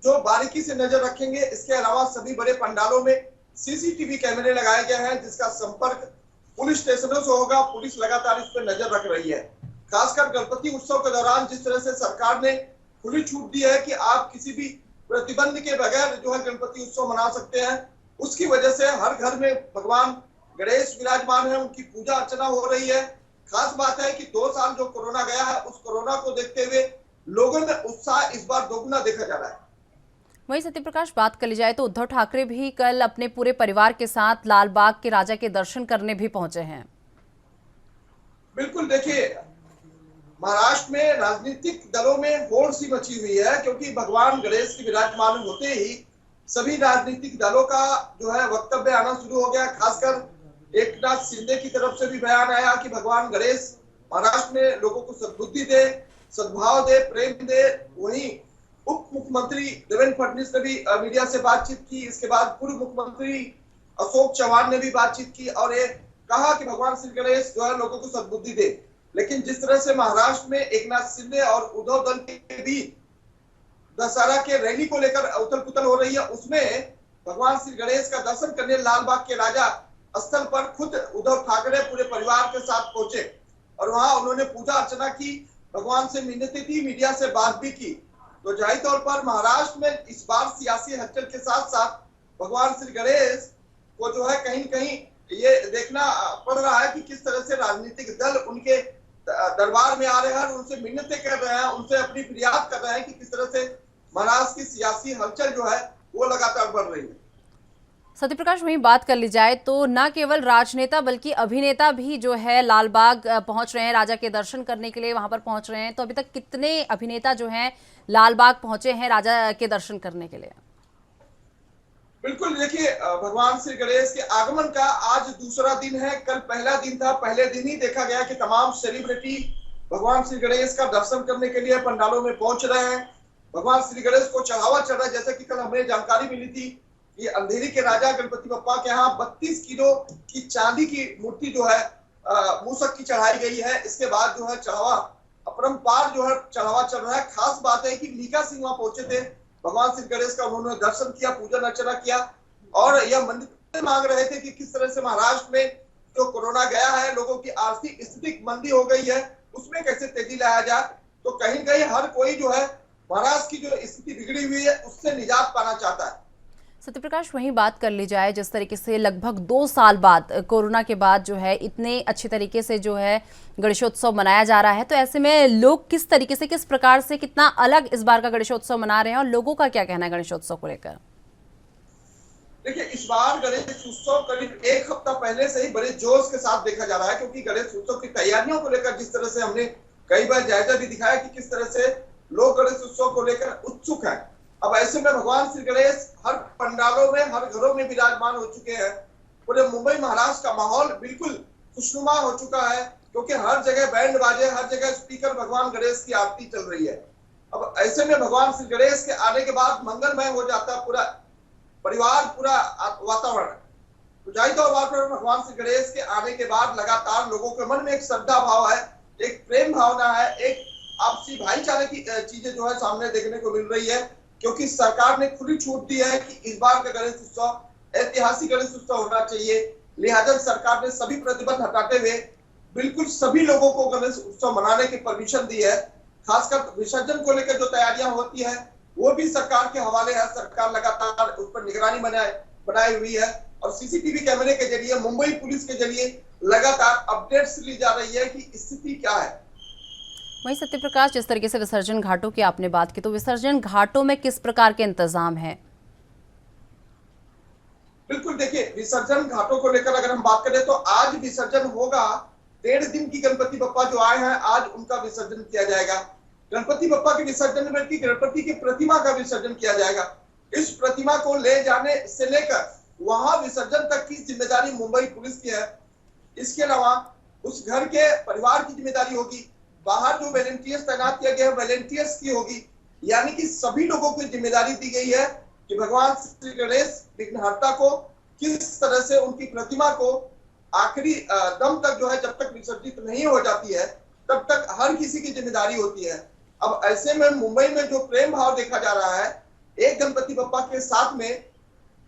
जो बारीकी से नजर रखेंगे। इसके अलावा सभी बड़े पंडालों में सीसीटीवी कैमरे लगाए गए हैं जिसका संपर्क पुलिस स्टेशनों से होगा। पुलिस लगातार इस पर नजर रख रही है। खासकर गणपति उत्सव के दौरान जिस तरह से सरकार ने खुली छूट दी है कि आप किसी भी प्रतिबंध के बगैर जो है गणपति उत्सव मना सकते हैं, उसकी वजह से हर घर में भगवान गणेश विराजमान है, उनकी पूजा अर्चना हो रही है। खास बात है कि 2 साल जो कोरोना गया है उस कोरोना को देखते हुए लोगों में उत्साह इस बार दोगुना देखा जा रहा है। वहीं सत्यप्रकाश, बात कर ली जाए तो उद्धव ठाकरे भी कल अपने पूरे परिवार के साथ लाल बाग के राजा के दर्शन करने भी पहुंचे हैं। बिल्कुल, देखिए महाराष्ट्र में राजनीतिक दलों में होड़ सी मची हुई है क्योंकि भगवान गणेश के विराजमान होते ही सभी राजनीतिक दलों का जो है वक्तव्य आना शुरू हो गया। खासकर एकनाथ शिंदे की तरफ से भी बयान आया कि भगवान गणेश महाराष्ट्र में लोगों को सद्बुद्धि दे, सद्भाव दे, प्रेम दे। वहीं उप मुख्यमंत्री देवेंद्र फडणवीस ने भी मीडिया से बातचीत की। इसके बाद पूर्व मुख्यमंत्री अशोक चव्हाण ने भी बातचीत की और ये कहा कि भगवान श्री गणेश जो है लोगों को सद्बुद्धि दे। लेकिन जिस तरह से महाराष्ट्र में एकनाथ शिंदे और उद्धव दल के बीच दशहरा के रैली को लेकर उथल पुथल हो रही है, उसमें भगवान श्री गणेश का दर्शन करने लाल बाग के राजा स्थल पर खुद उद्धव ठाकरे पूरे परिवार के साथ पहुंचे और वहां उन्होंने पूजा अर्चना की, भगवान से मिन्नतें की, मीडिया से बात भी की। तो जाहिर तौर पर महाराष्ट्र में इस बार सियासी हलचल के साथ साथ भगवान श्री गणेश को जो है कहीं न कहीं ये देखना पड़ रहा है कि किस तरह से राजनीतिक दल उनके दरबार में आ रहे हैं, उनसे मिन्नतें कर रहे हैं, उनसे अपनी फरियाद कर रहे हैं कि किस तरह से महाराष्ट्र की सियासी हलचल जो है वो लगातार बढ़ रही है। सत्यप्रकाश, वहीं बात कर ली जाए तो न केवल राजनेता बल्कि अभिनेता भी जो है लाल बाग पहुंच रहे हैं, राजा के दर्शन करने के लिए वहां पर पहुंच रहे हैं। तो अभी तक कितने अभिनेता जो हैं लाल बाग पहुंचे हैं राजा के दर्शन करने के लिए? बिल्कुल, देखिए भगवान श्री गणेश के आगमन का आज दूसरा दिन है। कल पहला दिन था। पहले दिन ही देखा गया कि तमाम सेलिब्रिटी भगवान श्री गणेश का दर्शन करने के लिए पंडालों में पहुंच रहे हैं। भगवान श्री गणेश को चढ़ावा चढ़ रहा है। जैसे कि कल हमें जानकारी मिली थी कि अंधेरी के राजा गणपति बप्पा के यहाँ 32 किलो की चांदी की मूर्ति जो है मूसक की चढ़ाई गई है। इसके बाद जो है चढ़ावा अपरंपार जो है चढ़ावा चल रहा है। खास बात है कि मीका सिंह वहां पहुंचे थे, भगवान श्री गणेश का उन्होंने दर्शन किया, पूजन अर्चना किया और यह मंदिर मांग रहे थे कि किस तरह से महाराष्ट्र में जो कोरोना गया है, लोगों की आर्थिक स्थिति मंदी हो गई है, उसमें कैसे तेजी लाया जाए। तो कहीं कहीं हर कोई जो है महाराष्ट्र की जो स्थिति बिगड़ी हुई है उससे निजात पाना चाहता है। सत्यप्रकाश, वहीं बात कर ली जाए जिस तरीके से लगभग 2 साल बाद कोरोना के बाद जो है इतने अच्छे तरीके से जो है गणेशोत्सव मनाया जा रहा है, तो ऐसे में लोग किस तरीके से, किस प्रकार से, कितना अलग इस बार का गणेशोत्सव मना रहे हैं और लोगों का क्या कहना है गणेशोत्सव को लेकर? देखिए, इस बार गणेश उत्सव करीब 1 हफ्ता पहले से ही बड़े जोश के साथ देखा जा रहा है क्योंकि गणेश उत्सव की तैयारियों को लेकर जिस तरह से हमने कई बार जायजा भी दिखाया कि किस तरह से लोग गणेश उत्सव को लेकर उत्सुक हैं। अब ऐसे में भगवान श्री गणेश हर पंडालों में, हर घरों में विराजमान हो चुके हैं। पूरे मुंबई महाराष्ट्र का माहौल बिल्कुल खुशनुमा हो चुका है क्योंकि हर जगह बैंड बाजे, हर जगह स्पीकर, भगवान गणेश की आरती चल रही है। अब ऐसे में भगवान श्री गणेश के आने के बाद मंगलमय हो जाता है पूरा परिवार, पूरा वातावरण। तो जाहिर तौर पर भगवान श्री गणेश के आने के बाद लगातार लोगों के मन में एक श्रद्धा भाव है, एक प्रेम भावना है, एक आपसी भाईचारे की चीजें जो है सामने देखने को मिल रही है। क्योंकि सरकार ने खुली छूट दी है कि इस बार का गणेश उत्सव ऐतिहासिक गणेश उत्सव होना चाहिए। लिहाजा सरकार ने सभी प्रतिबंध हटाते हुए बिल्कुल सभी लोगों को गणेश उत्सव मनाने की परमिशन दी है। खासकर विसर्जन को लेकर जो तैयारियां होती है वो भी सरकार के हवाले है। सरकार लगातार उस पर निगरानी बनाई हुई है और सीसीटीवी कैमरे के जरिए, मुंबई पुलिस के जरिए लगातार अपडेट्स ली जा रही है कि स्थिति क्या है। वहीं सत्यप्रकाश, जिस तरीके से विसर्जन घाटों की आपने बात की, तो विसर्जन घाटों में किस प्रकार के इंतजाम है? बिल्कुल, देखिए विसर्जन घाटों को लेकर अगर हम बात करें तो आज विसर्जन होगा। 1.5 दिन की गणपति बप्पा जो आए हैं आज उनका विसर्जन किया जाएगा। गणपति बप्पा के विसर्जन में बल्कि गणपति की प्रतिमा का विसर्जन किया जाएगा। इस प्रतिमा को ले जाने से लेकर वहां विसर्जन तक की जिम्मेदारी मुंबई पुलिस की है। इसके अलावा उस घर के परिवार की जिम्मेदारी होगी। बाहर जो वॉलंटियर्स तैनात किया गया है वॉलंटियर्स की होगी। यानी कि सभी लोगों को जिम्मेदारी दी गई है कि भगवान श्री गणेश विघ्नहर्ता को किस तरह से उनकी प्रतिमा को आखिरी दम तक जो है, जब तक विसर्जित नहीं हो जाती है तब तक हर किसी की जिम्मेदारी होती है। अब ऐसे में मुंबई में जो प्रेम भाव देखा जा रहा है, एक गणपति बप्पा के साथ में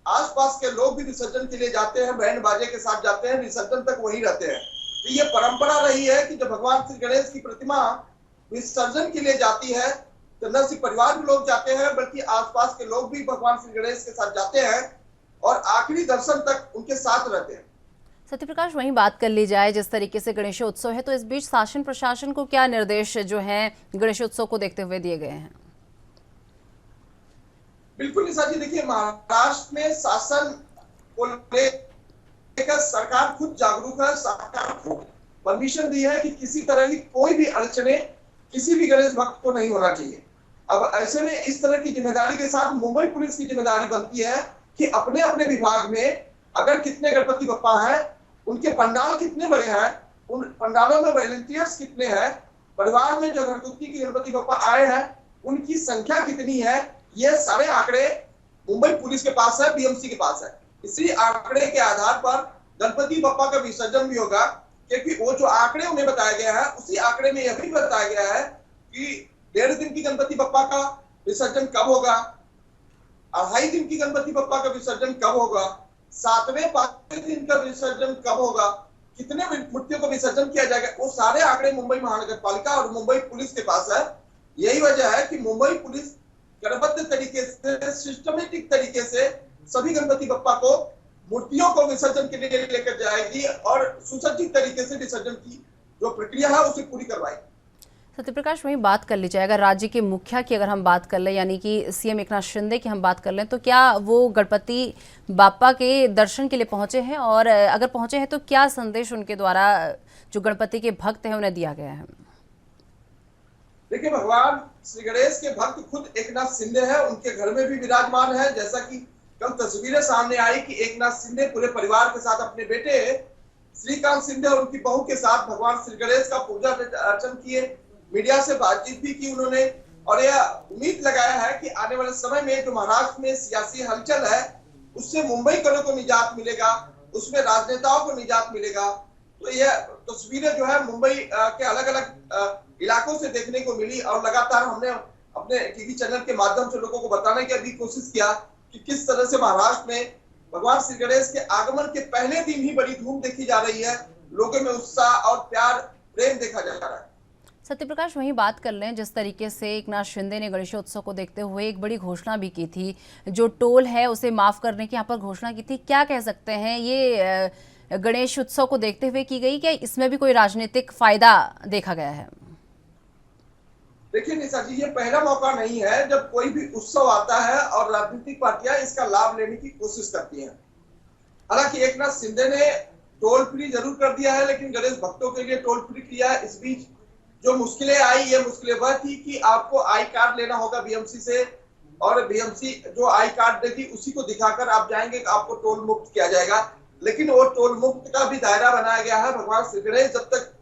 आसपास के लोग भी विसर्जन के लिए जाते हैं, बैंड बाजे के साथ जाते हैं, विसर्जन तक वहीं रहते हैं। तो ये परंपरा रही है कि जब भगवान श्री गणेश की प्रतिमा विसर्जन के लिए जाती है तो न सिर्फ परिवार के लोग जाते हैं बल्कि आसपास के लोग भी भगवान श्री गणेश के साथ जाते हैं और आखिरी दर्शन तक उनके साथ रहते हैं। सत्यप्रकाश, वहीं बात कर ली जाए जिस तरीके से गणेशोत्सव है, तो इस बीच शासन प्रशासन को क्या निर्देश जो हैं गणेशोत्सव को देखते हुए दिए गए हैं? बिल्कुल निशा जी, देखिए महाराष्ट्र में शासन को लेकर सरकार खुद जागरूक है। सरकार को परमिशन दी है कि किसी तरह की कोई भी अड़चने किसी भी गणेश भक्त को नहीं होना चाहिए। अब ऐसे में इस तरह की जिम्मेदारी के साथ मुंबई पुलिस की जिम्मेदारी बनती है कि अपने अपने विभाग में अगर कितने गणपति बप्पा हैं, उनके पंडाल कितने बड़े हैं, उन पंडालों में वॉलंटियर्स कितने हैं, परिवार में जो घरगुती की गणपति बप्पा आए हैं उनकी संख्या कितनी है, ये सारे आंकड़े मुंबई पुलिस के पास है, बीएमसी के पास है। इसी आंकड़े के आधार पर गणपति बप्पा का विसर्जन भी होगा, क्योंकि वो जो आंकड़े उन्हें बताया गया है उसी आंकड़े में यह भी बताया गया है कि 1.5 दिन की गणपति बप्पा का विसर्जन कब होगा, 2.5 दिन की गणपति बप्पा का विसर्जन कब होगा, 7वें 5वें दिन का विसर्जन कब होगा, कितने मूर्तियों का विसर्जन किया जाएगा, वो सारे आंकड़े मुंबई महानगर पालिका और मुंबई पुलिस के पास है। यही वजह है कि मुंबई पुलिस क्रमबद्ध तरीके से, सिस्टमेटिक तरीके से सभी गणपति बप्पा को मूर्तियों को विसर्जन के लिए लेकर जाएगी और सुसज्जित तरीके से विसर्जन की जो प्रक्रिया है उसे पूरी करवाएगी। सत्यप्रकाश, वहीं बात कर ली जाए, अगर राज्य के मुखिया की अगर हम बात कर लें, यानी कि सीएम एकनाथ शिंदे की हम बात कर लें, तो क्या वो गणपति बाप्पा के दर्शन के लिए पहुंचे हैं? और अगर पहुंचे हैं तो क्या संदेश उनके द्वारा जो गणपति के भक्त हैं उन्हें दिया गया है? देखिए, भगवान श्री गणेश के भक्त खुद एकनाथ शिंदे हैं, उनके घर में भी विराजमान है। जैसा कि कल तस्वीरें सामने आई कि एकनाथ शिंदे पूरे परिवार के साथ अपने बेटे श्रीकांत शिंदे और उनकी बहू के साथ भगवान श्री गणेश का पूजा अर्चन किए, मीडिया से बातचीत भी की उन्होंने और यह उम्मीद लगाया है कि आने वाले समय में जो महाराष्ट्र में सियासी हलचल है उससे मुंबई करों को निजात मिलेगा, उसमें राजनेताओं को निजात मिलेगा। तो यह तस्वीरें जो है मुंबई के अलग अलग इलाकों से देखने को मिली और लगातार हमने अपने टीवी चैनल के माध्यम से लोगों को बताने की भी कोशिश किया कि किस तरह से महाराष्ट्र में भगवान श्री गणेश के आगमन के पहले दिन ही बड़ी धूम देखी जा रही है, लोगों में उत्साह और प्यार प्रेम देखा जा रहा है। सत्यप्रकाश, वहीं बात कर लें, जिस तरीके से एकनाथ शिंदे ने गणेशोत्सव को देखते हुए एक बड़ी घोषणा भी की थी, जो टोल है उसे माफ करने की यहाँ पर घोषणा की थी, क्या कह सकते हैं ये गणेश उत्सव को देखते हुए की गई, क्या इसमें भी कोई राजनीतिक फायदा देखा गया है? देखिए निशा जी, ये पहला मौका नहीं है जब कोई भी उत्सव आता है और राजनीतिक पार्टियां इसका लाभ लेने की कोशिश करती हैं। हालांकि एकनाथ शिंदे ने टोल फ्री जरूर कर दिया है, लेकिन गणेश भक्तों के लिए टोल फ्री किया है। इस बीच जो मुश्किलें आई, ये मुश्किलें वह थी कि आपको आई कार्ड लेना होगा बीएमसी से और बीएमसी जो आई कार्ड देगी उसी को दिखाकर आप जाएंगे, आपको टोल मुक्त किया जाएगा। लेकिन वो टोल मुक्त का भी दायरा बनाया गया है। भगवान श्री गणेश जब तक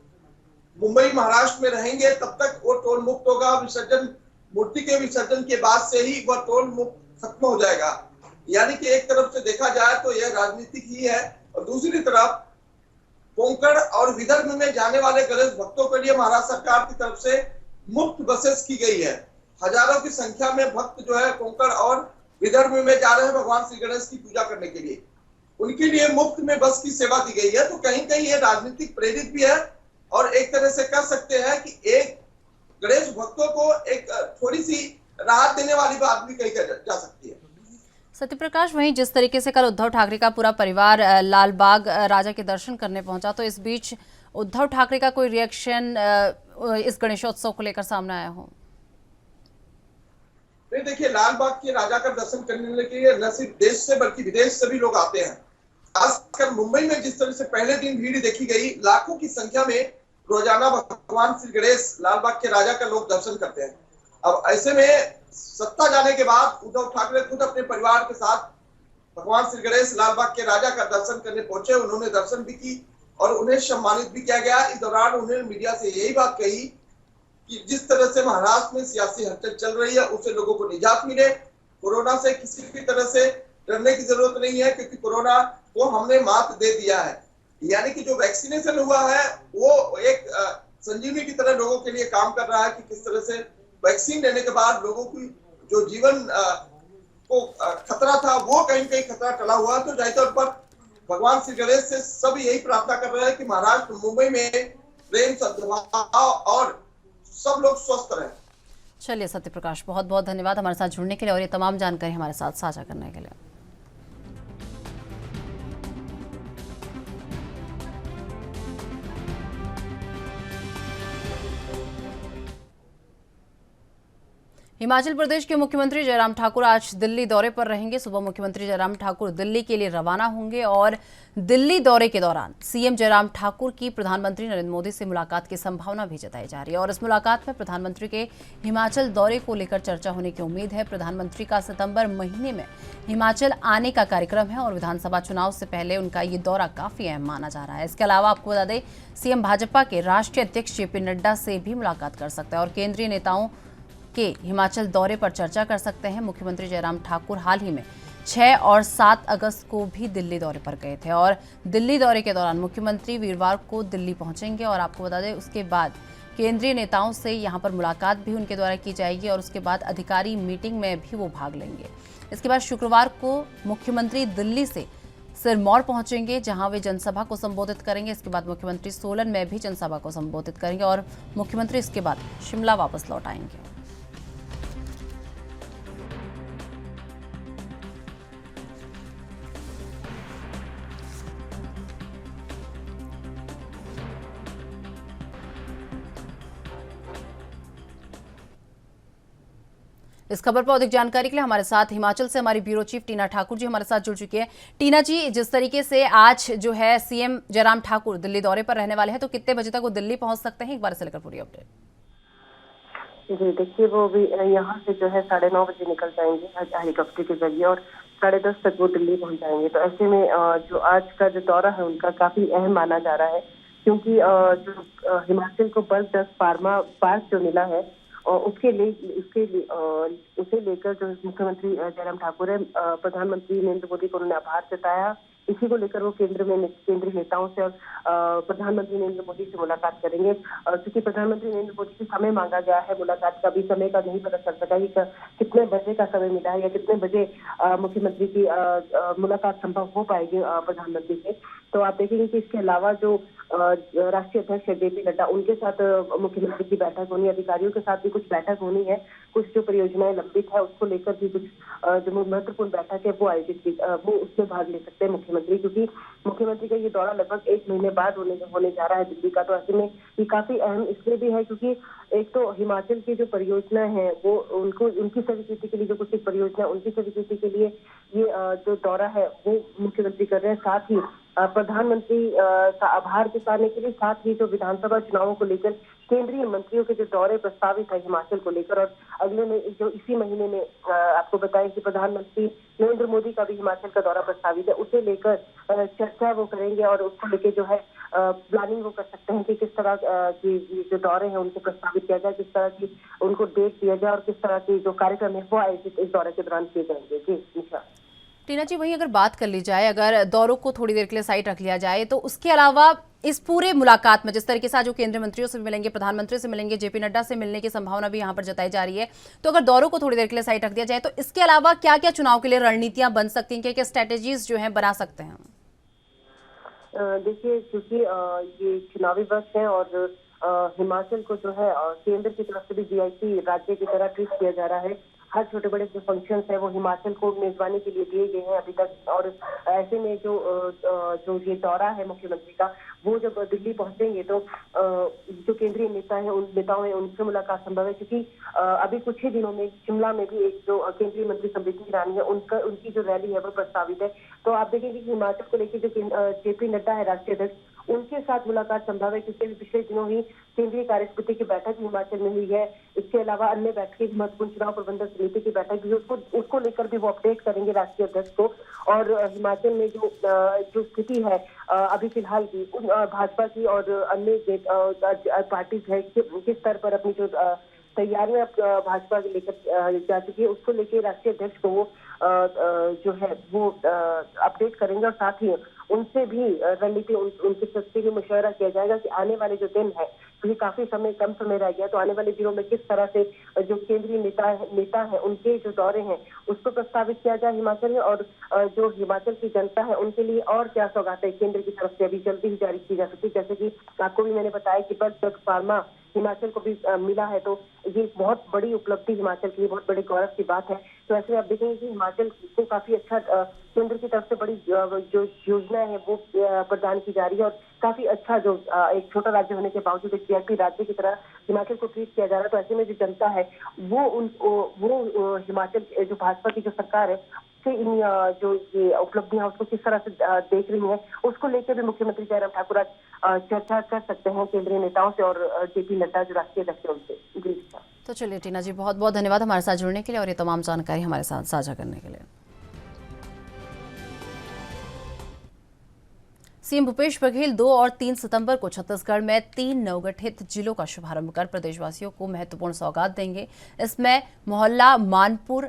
मुंबई महाराष्ट्र में रहेंगे तब तक वो टोल मुक्त होगा। विसर्जन, मूर्ति के विसर्जन के बाद से ही वह टोल मुक्त खत्म हो जाएगा। यानी कि एक तरफ से देखा जाए तो यह राजनीतिक ही है और दूसरी तरफ कोंकण और विदर्भ में जाने वाले गणेश भक्तों के लिए महाराष्ट्र सरकार की तरफ से मुफ्त बसेस की गई है। हजारों की संख्या में भक्त जो है कोंकण और विदर्भ में जा रहे हैं भगवान श्री गणेश की पूजा करने के लिए। उनके लिए मुफ्त में बस की सेवा दी गई है। तो कहीं कहीं ये राजनीतिक प्रेरित भी है और एक तरह से कह सकते हैं कि एक गणेश भक्तों को एक थोड़ी सी राहत देने वाली बात भी कही जा सकती है। सत्यप्रकाश, वहीं जिस तरीके से कल उद्धव ठाकरे का पूरा परिवार लालबाग राजा के दर्शन करने पहुंचा, तो इस बीच उद्धव ठाकरे का कोई रिएक्शन इस गणेशोत्सव को लेकर सामने आया हो? नहीं, देखिए, लालबाग के राजा का दर्शन करने के लिए न सिर्फ देश से बल्कि विदेश से भी लोग आते हैं। खासकर मुंबई में जिस तरह से पहले दिन भीड़ देखी गई, लाखों की संख्या में रोजाना भगवान श्री गणेश लालबाग के राजा का लोग दर्शन करते हैं। अब ऐसे में सत्ता जाने के बाद उद्धव ठाकरे खुद अपने परिवार के साथ भगवान श्री गणेश लालबाग के राजा का दर्शन करने पहुंचे। उन्होंने दर्शन भी की और उन्हें सम्मानित भी किया गया। इस दौरान उन्होंने मीडिया से यही बात कही कि जिस तरह से महाराष्ट्र में सियासी हलचल चल रही है, उससे लोगों को निजात मिले। कोरोना से किसी भी तरह से डरने की जरूरत नहीं है, क्योंकि कोरोना को हमने मात दे दिया है। यानी कि जो वैक्सीनेशन हुआ है वो एक संजीवनी की तरह लोगों के लिए काम कर रहा है कि किस तरह से वैक्सीन लेने के बाद लोगों की जो जीवन को खतरा था वो कहीं कहीं खतरा टला हुआ। तो जाहिर तौर पर भगवान श्री गणेश से सब यही प्रार्थना कर रहे हैं कि महाराष्ट्र मुंबई में प्रेम, सद्भाव और सब लोग स्वस्थ रहें। चलिए सत्यप्रकाश, बहुत बहुत धन्यवाद हमारे साथ जुड़ने के लिए और ये तमाम जानकारी हमारे साथ साझा करने के लिए। हिमाचल प्रदेश के मुख्यमंत्री जयराम ठाकुर आज दिल्ली दौरे पर रहेंगे। सुबह मुख्यमंत्री जयराम ठाकुर दिल्ली के लिए रवाना होंगे और दिल्ली दौरे के दौरान सीएम जयराम ठाकुर की प्रधानमंत्री नरेंद्र मोदी से मुलाकात की संभावना भी जताई जा रही है और इस मुलाकात में प्रधानमंत्री के हिमाचल दौरे को लेकर चर्चा होने की उम्मीद है। प्रधानमंत्री का सितंबर महीने में हिमाचल आने का कार्यक्रम है और विधानसभा चुनाव से पहले उनका ये दौरा काफी अहम माना जा रहा है। इसके अलावा आपको बता दें, सीएम भाजपा के राष्ट्रीय अध्यक्ष जेपी नड्डा से भी मुलाकात कर सकते हैं और केंद्रीय नेताओं के हिमाचल दौरे पर चर्चा कर सकते हैं। मुख्यमंत्री जयराम ठाकुर हाल ही में 6 और 7 अगस्त को भी दिल्ली दौरे पर गए थे और दिल्ली दौरे के दौरान मुख्यमंत्री वीरवार को दिल्ली पहुंचेंगे और आपको बता दें उसके बाद केंद्रीय नेताओं से यहां पर मुलाकात भी उनके द्वारा की जाएगी और उसके बाद अधिकारी मीटिंग में भी वो भाग लेंगे। इसके बाद शुक्रवार को मुख्यमंत्री दिल्ली से सिरमौर पहुंचेंगे जहां वे जनसभा को संबोधित करेंगे। इसके बाद मुख्यमंत्री सोलन में भी जनसभा को संबोधित करेंगे और मुख्यमंत्री इसके बाद शिमला वापस लौट आएंगे। इस खबर पर अधिक जानकारी के लिए हमारे साथ हिमाचल से हमारी ब्यूरो चीफ टीना ठाकुर जी हमारे साथ जुड़ चुकी है। टीना जी, जिस तरीके से आज जो है सीएम जयराम ठाकुर दिल्ली दौरे पर रहने वाले हैं, तो कितने बजे तक वो दिल्ली पहुंच सकते हैं, एक बार से लेकर पूरी अपडेट। जी देखिए, वो भी यहाँ से जो है 9:30 बजे निकल जाएंगे हेलीकॉप्टर के जरिए और 10:30 तक वो दिल्ली पहुंच जाएंगे। तो ऐसे में जो आज का जो दौरा है उनका काफी अहम माना जा रहा है, क्योंकि जो हिमाचल को बर्फ डस्ट फार्मा पार्क जो मिला है और उसे लेकर जो मुख्यमंत्री जयराम ठाकुर है, प्रधानमंत्री नरेंद्र मोदी को उन्होंने आभार जताया। इसी को लेकर वो केंद्रीय नेताओं से और प्रधानमंत्री नरेंद्र मोदी से मुलाकात करेंगे। क्योंकि प्रधानमंत्री नरेंद्र मोदी से समय मांगा गया है मुलाकात का, भी समय का नहीं पता चल सका कि कितने बजे का समय मिला है या कितने बजे मुख्यमंत्री की मुलाकात संभव हो पाएगी प्रधानमंत्री से। तो आप देखेंगे कि इसके अलावा जो राष्ट्रीय अध्यक्ष जेपी नड्डा, उनके साथ मुख्यमंत्री की बैठक होनी है, अधिकारियों के साथ भी कुछ बैठक होनी है, कुछ जो परियोजनाएं लंबित है उसको लेकर भी कुछ जो महत्वपूर्ण बैठक है वो आयोजित वो उसमें भाग ले सकते हैं मुख्यमंत्री, क्योंकि मुख्यमंत्री का ये दौरा लगभग 1 महीने बाद होने जा रहा है दिल्ली का। तो ऐसे में ये काफी अहम इसलिए भी है क्योंकि एक तो हिमाचल की जो परियोजना है वो उनकी स्वीकृति के लिए, जो कुछ एक परियोजना उनकी स्वीकृति के लिए ये जो दौरा है वो मुख्यमंत्री कर रहे हैं। साथ ही प्रधानमंत्री का आभार जताने के लिए, साथ ही जो विधानसभा चुनावों को लेकर केंद्रीय मंत्रियों के जो दौरे प्रस्तावित है हिमाचल को लेकर, और अगले में जो इसी महीने में आपको बताएं कि प्रधानमंत्री नरेंद्र मोदी का भी हिमाचल का दौरा प्रस्तावित है, उसे लेकर चर्चा वो करेंगे और उसको लेकर जो है प्लानिंग वो कर सकते हैं कि किस तरह की जो दौरे हैं उनको प्रस्तावित किया जाए, किस तरह की उनको डेट दिया जाए और किस तरह के जो कार्यक्रम है वो आयोजित इस दौरे के दौरान किए जाएंगे। जी निशा। टीना जी, वहीं अगर बात कर ली जाए, अगर दौरों को थोड़ी देर के लिए साइड रख लिया जाए, तो उसके अलावा इस पूरे मुलाकात में जिस तरीके से आज वो केंद्रीय मंत्रियों से भी मिलेंगे, प्रधानमंत्री से मिलेंगे, जेपी नड्डा से मिलने की संभावना भी यहाँ पर जताई जा रही है, तो अगर दौरों को थोड़ी देर के लिए साइड रख दिया जाए तो इसके अलावा क्या क्या चुनाव के लिए रणनीतियां बन सकती हैं, क्या क्या स्ट्रेटेजीज जो है बना सकते हैं? देखिए, क्योंकि ये चुनावी वर्ष है और हिमाचल को जो है केंद्र की तरफ से भी वीआईपी राज्य की तरह ट्रीट किया जा रहा है। हर छोटे बड़े जो फंक्शंस है वो हिमाचल को मेजबानी के लिए दिए गए हैं अभी तक। और ऐसे में जो ये दौरा है मुख्यमंत्री का, वो जब दिल्ली पहुंचेंगे तो जो केंद्रीय नेता है, उन नेताओं है, उनसे मुलाकात संभव है, क्योंकि अभी कुछ ही दिनों में शिमला में भी एक जो केंद्रीय मंत्री स्मृति ईरानी है, उनकी जो रैली है वो प्रस्तावित है। तो आप देखेंगे कि हिमाचल को लेकर जो जेपी नड्डा है राष्ट्रीय अध्यक्ष, उनके साथ मुलाकात संभव है, क्योंकि पिछले दिनों ही केंद्रीय कार्यसमिति की बैठक हिमाचल में हुई है। इसके अलावा अन्य बैठकें, महत्वपूर्ण चुनाव प्रबंधन समिति की बैठक भी, उसको लेकर भी वो अपडेट करेंगे राष्ट्रीय अध्यक्ष को। और हिमाचल में जो स्थिति है अभी फिलहाल की, भाजपा की और अन्य पार्टीज है, किस स्तर पर अपनी जो तैयारियां भाजपा के लेकर जा चुकी है, उसको लेकर राष्ट्रीय अध्यक्ष को वो जो है वो अपडेट करेंगे। और साथ ही उनसे भी रणनीति, उनके सस्ते भी मशवरा किया जाएगा कि आने वाले जो दिन है, क्योंकि काफी कम समय रह गया, तो आने वाले दिनों में किस तरह से जो केंद्रीय नेता है उनके जो दौरे हैं उसको प्रस्तावित किया जाए हिमाचल में। और जो हिमाचल की जनता है उनके लिए और क्या सौगातें केंद्र की तरफ से अभी जल्दी ही जारी की जा सकती है। जैसे कि आपको भी मैंने बताया कि बर्ड ड्रग फार्मा हिमाचल को भी मिला है, तो ये बहुत बड़ी उपलब्धि हिमाचल के लिए, बहुत बड़े गौरव की बात है। तो ऐसे में आप देखेंगे कि हिमाचल को काफी अच्छा केंद्र की तरफ से बड़ी जो योजना है वो प्रदान की जा रही है। और काफी अच्छा जो एक छोटा राज्य होने के बावजूद एक वीआईपी राज्य की तरह हिमाचल को ट्रीट किया जा रहा है। तो ऐसे में जो जनता है वो हिमाचल जो भाजपा की जो सरकार है इन जो ये उपलब्धियां उसको किस तरह से देख रही है, उसको लेकर भी मुख्यमंत्री जयराम ठाकुर आज चर्चा कर सकते हैं केंद्रीय नेताओं से और जेपी नड्डा जो राष्ट्रीय अध्यक्ष उनसे। जी तो चलिए टीना जी, बहुत बहुत धन्यवाद हमारे साथ जुड़ने के लिए और ये तमाम जानकारी हमारे साथ साझा करने के लिए। सीएम भूपेश बघेल 2 और 3 सितंबर को छत्तीसगढ़ में 3 नवगठित जिलों का शुभारंभ कर प्रदेशवासियों को महत्वपूर्ण सौगात देंगे। इसमें मोहल्ला मानपुर,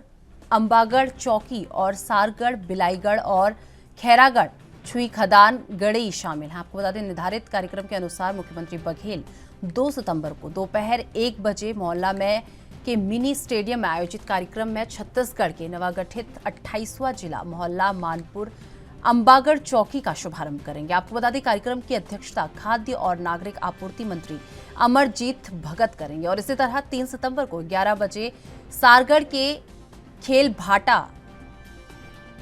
अंबागढ़ चौकी और सारगढ़, बिलाईगढ़ और खैरागढ़ छुईखदान गड़ई शामिल हैं। आपको बता दें, निर्धारित कार्यक्रम के अनुसार मुख्यमंत्री बघेल 2 सितंबर को दोपहर 1 बजे मोहल्ला में के मिनी स्टेडियम में आयोजित कार्यक्रम में छत्तीसगढ़ के नवागठित 28वां जिला मोहल्ला मानपुर अंबागढ़ चौकी का शुभारंभ करेंगे। आपको बता दें, कार्यक्रम की अध्यक्षता खाद्य और नागरिक आपूर्ति मंत्री अमरजीत भगत करेंगे। और इसी तरह 3 सितंबर को 11 बजे सारगढ़ के खेल भाटा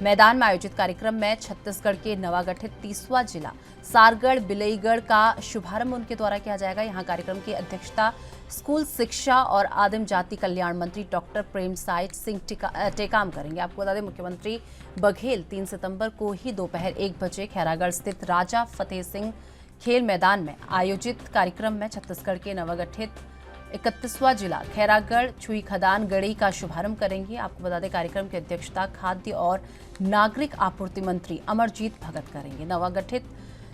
मैदान में आयोजित कार्यक्रम में छत्तीसगढ़ के नवागठित 30वां जिला सारगढ़ बिलईगढ़ का शुभारंभ उनके द्वारा किया जाएगा। यहां कार्यक्रम की अध्यक्षता स्कूल शिक्षा और आदिम जाति कल्याण मंत्री डॉक्टर प्रेमसाय सिंह टेकाम करेंगे। आपको बता दें, मुख्यमंत्री बघेल 3 सितंबर को ही दोपहर 1 बजे खैरागढ़ स्थित राजा फतेह सिंह खेल मैदान में आयोजित कार्यक्रम में छत्तीसगढ़ के नवगठित 31वां जिला खैरागढ़ छुईखदान गड़ई का शुभारंभ करेंगे। आपको बता दें, कार्यक्रम की अध्यक्षता खाद्य और नागरिक आपूर्ति मंत्री अमरजीत भगत करेंगे। नवगठित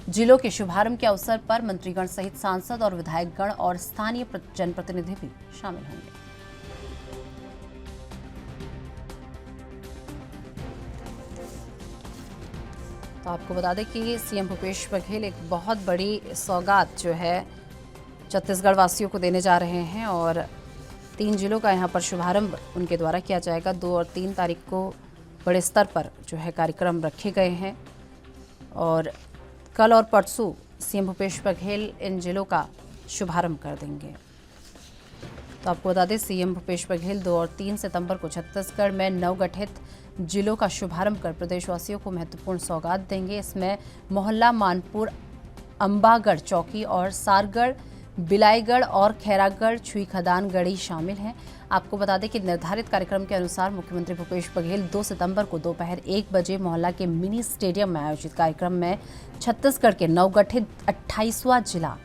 जिलों के शुभारंभ के अवसर पर मंत्रीगण सहित सांसद और विधायकगण और स्थानीय जनप्रतिनिधि भी शामिल होंगे। तो आपको बता दें कि सीएम भूपेश बघेल एक बहुत बड़ी सौगात जो है छत्तीसगढ़ वासियों को देने जा रहे हैं और 3 जिलों का यहां पर शुभारंभ उनके द्वारा किया जाएगा। 2 और 3 तारीख को बड़े स्तर पर जो है कार्यक्रम रखे गए हैं और कल और परसों सीएम भूपेश बघेल इन जिलों का शुभारंभ कर देंगे। तो आपको बता दें, सीएम भूपेश बघेल 2 और 3 सितंबर को छत्तीसगढ़ में नवगठित जिलों का शुभारंभ कर प्रदेशवासियों को महत्वपूर्ण सौगात देंगे। इसमें मोहल्ला मानपुर अंबागढ़ चौकी और सारगढ़ बिलाईगढ़ और खैरागढ़ छुईखदान गड़ई शामिल हैं। आपको बता दें कि निर्धारित कार्यक्रम के अनुसार मुख्यमंत्री भूपेश बघेल 2 सितंबर को दोपहर 1 बजे मोहल्ला के मिनी स्टेडियम में आयोजित कार्यक्रम में छत्तीसगढ़ के नवगठित 28वां जिला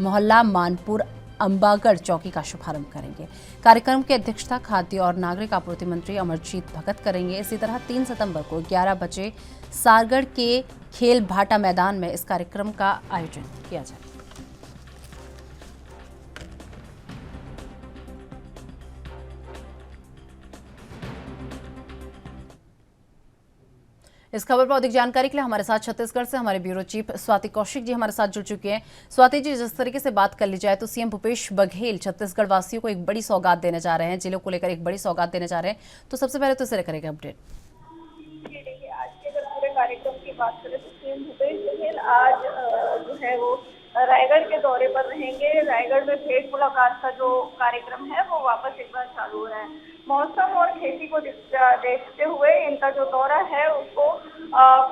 मोहल्ला मानपुर अंबागढ़ चौकी का शुभारंभ करेंगे। कार्यक्रम की अध्यक्षता खाद्य और नागरिक आपूर्ति मंत्री अमरजीत भगत करेंगे। इसी तरह 3 सितंबर को 11 बजे सारगढ़ के खेल भाटा मैदान में इस कार्यक्रम का आयोजन किया जाएगा। इस खबर पर अधिक जानकारी के लिए हमारे साथ छत्तीसगढ़ से हमारे ब्यूरो चीफ स्वाति कौशिक जी हमारे साथ जुड़ चुके हैं। स्वाति जी, जिस तरीके से बात कर ली जाए तो सीएम भूपेश बघेल छत्तीसगढ़ वासियों को एक बड़ी सौगात देने जा रहे हैं, जिलों को लेकर एक बड़ी सौगात देने जा रहे हैं, तो सबसे पहले तो इसे लेकर एक अपडेट। देखिए, आज के अगर पूरे कार्यक्रम की बात करें तो सीएम भूपेश बघेल आज जो है वो रायगढ़ के दौरे पर रहेंगे। रायगढ़ में भेंट मुलाकात का जो कार्यक्रम है वो वापस एक बार चालू हो रहा है। मौसम और खेती को देखते हुए इनका जो दौरा है उसको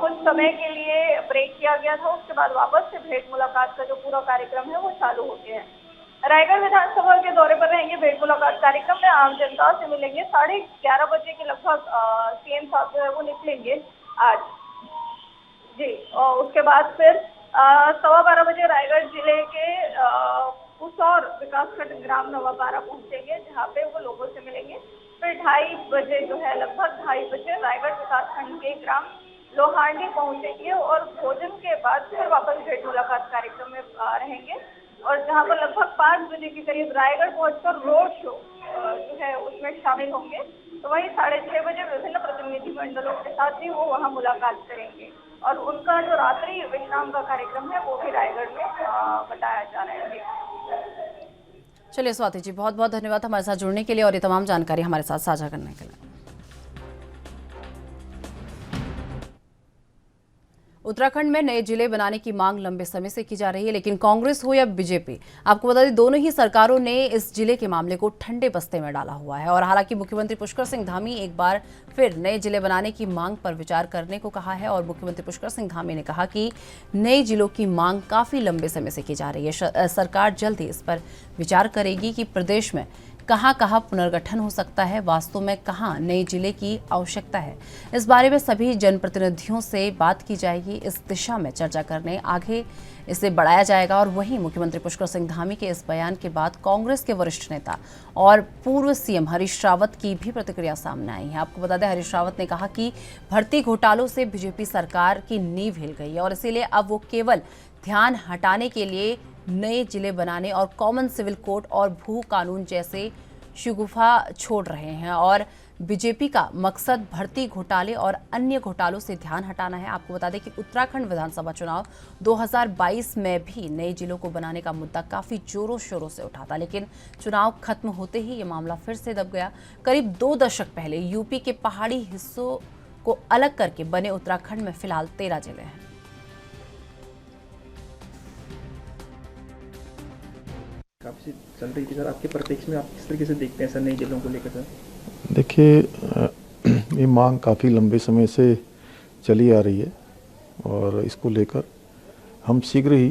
कुछ समय के लिए ब्रेक किया गया था, उसके बाद वापस से भेंट मुलाकात का जो पूरा कार्यक्रम है वो चालू हो गया है। रायगढ़ विधानसभा के दौरे पर रहेंगे। भेंट मुलाकात कार्यक्रम में आम जनता से मिलेंगे। 11:30 बजे के लगभग सीएम साहब जो है वो निकलेंगे आज जी, और उसके बाद फिर 12:15 बजे रायगढ़ जिले के पुसौर विकासखंड ग्राम नवापारा पहुंचेंगे, जहां पे वो लोगों से मिलेंगे। फिर 2:30 बजे जो है लगभग 2:30 बजे रायगढ़ विकासखंड के ग्राम लोहांडी पहुंचेंगे और भोजन के बाद फिर वापस भेंट मुलाकात कार्यक्रम में रहेंगे, और जहां पर लगभग 5 बजे के करीब रायगढ़ पहुंचकर रोड शो जो है उसमें शामिल होंगे। तो वहीं 6:30 बजे विभिन्न प्रतिनिधि मंडलों के साथ भी वो वहां मुलाकात करेंगे, और उनका जो रात्रि विश्राम का कार्यक्रम है वो भी रायगढ़ में बताया जा रहा है। चलिए स्वाति जी, बहुत बहुत धन्यवाद हमारे साथ जुड़ने के लिए और ये तमाम जानकारी हमारे साथ साझा करने के लिए। उत्तराखंड में नए जिले बनाने की मांग लंबे समय से की जा रही है, लेकिन कांग्रेस हो या बीजेपी, आपको बता दें दोनों ही सरकारों ने इस जिले के मामले को ठंडे बस्ते में डाला हुआ है। और हालांकि मुख्यमंत्री पुष्कर सिंह धामी एक बार फिर नए जिले बनाने की मांग पर विचार करने को कहा है, और मुख्यमंत्री पुष्कर सिंह धामी ने कहा कि नए जिलों की मांग काफी लंबे समय से की जा रही है। सरकार जल्द ही इस पर विचार करेगी कि प्रदेश में कहां कहां पुनर्गठन हो सकता है, वास्तव में कहां नए जिले की आवश्यकता है। इस बारे में सभी जनप्रतिनिधियों से बात की जाएगी। इस दिशा में चर्चा करने आगे इसे बढ़ाया जाएगा। और वहीं मुख्यमंत्री पुष्कर सिंह धामी के इस बयान के बाद कांग्रेस के वरिष्ठ नेता और पूर्व सीएम हरीश रावत की भी प्रतिक्रिया सामने आई है। आपको बता दें हरीश रावत ने कहा कि भर्ती घोटालों से बीजेपी सरकार की नींव हिल गई है, और इसीलिए अब वो केवल ध्यान हटाने के लिए नए जिले बनाने और कॉमन सिविल कोड और भू कानून जैसे शगुफा छोड़ रहे हैं, और बीजेपी का मकसद भर्ती घोटाले और अन्य घोटालों से ध्यान हटाना है। आपको बता दें कि उत्तराखंड विधानसभा चुनाव 2022 में भी नए जिलों को बनाने का मुद्दा काफी जोरों शोरों से उठा था, लेकिन चुनाव खत्म होते ही ये मामला फिर से दब गया। करीब 2 दशक पहले यूपी के पहाड़ी हिस्सों को अलग करके बने उत्तराखंड में फिलहाल 13 जिले हैं। काफी चल रही थी सर, आपके परिप्रेक्ष्य में आप किस तरीके से देखते हैं सर नए जिलों को लेकर? सर देखिए, ये मांग काफ़ी लंबे समय से चली आ रही है, और इसको लेकर हम शीघ्र ही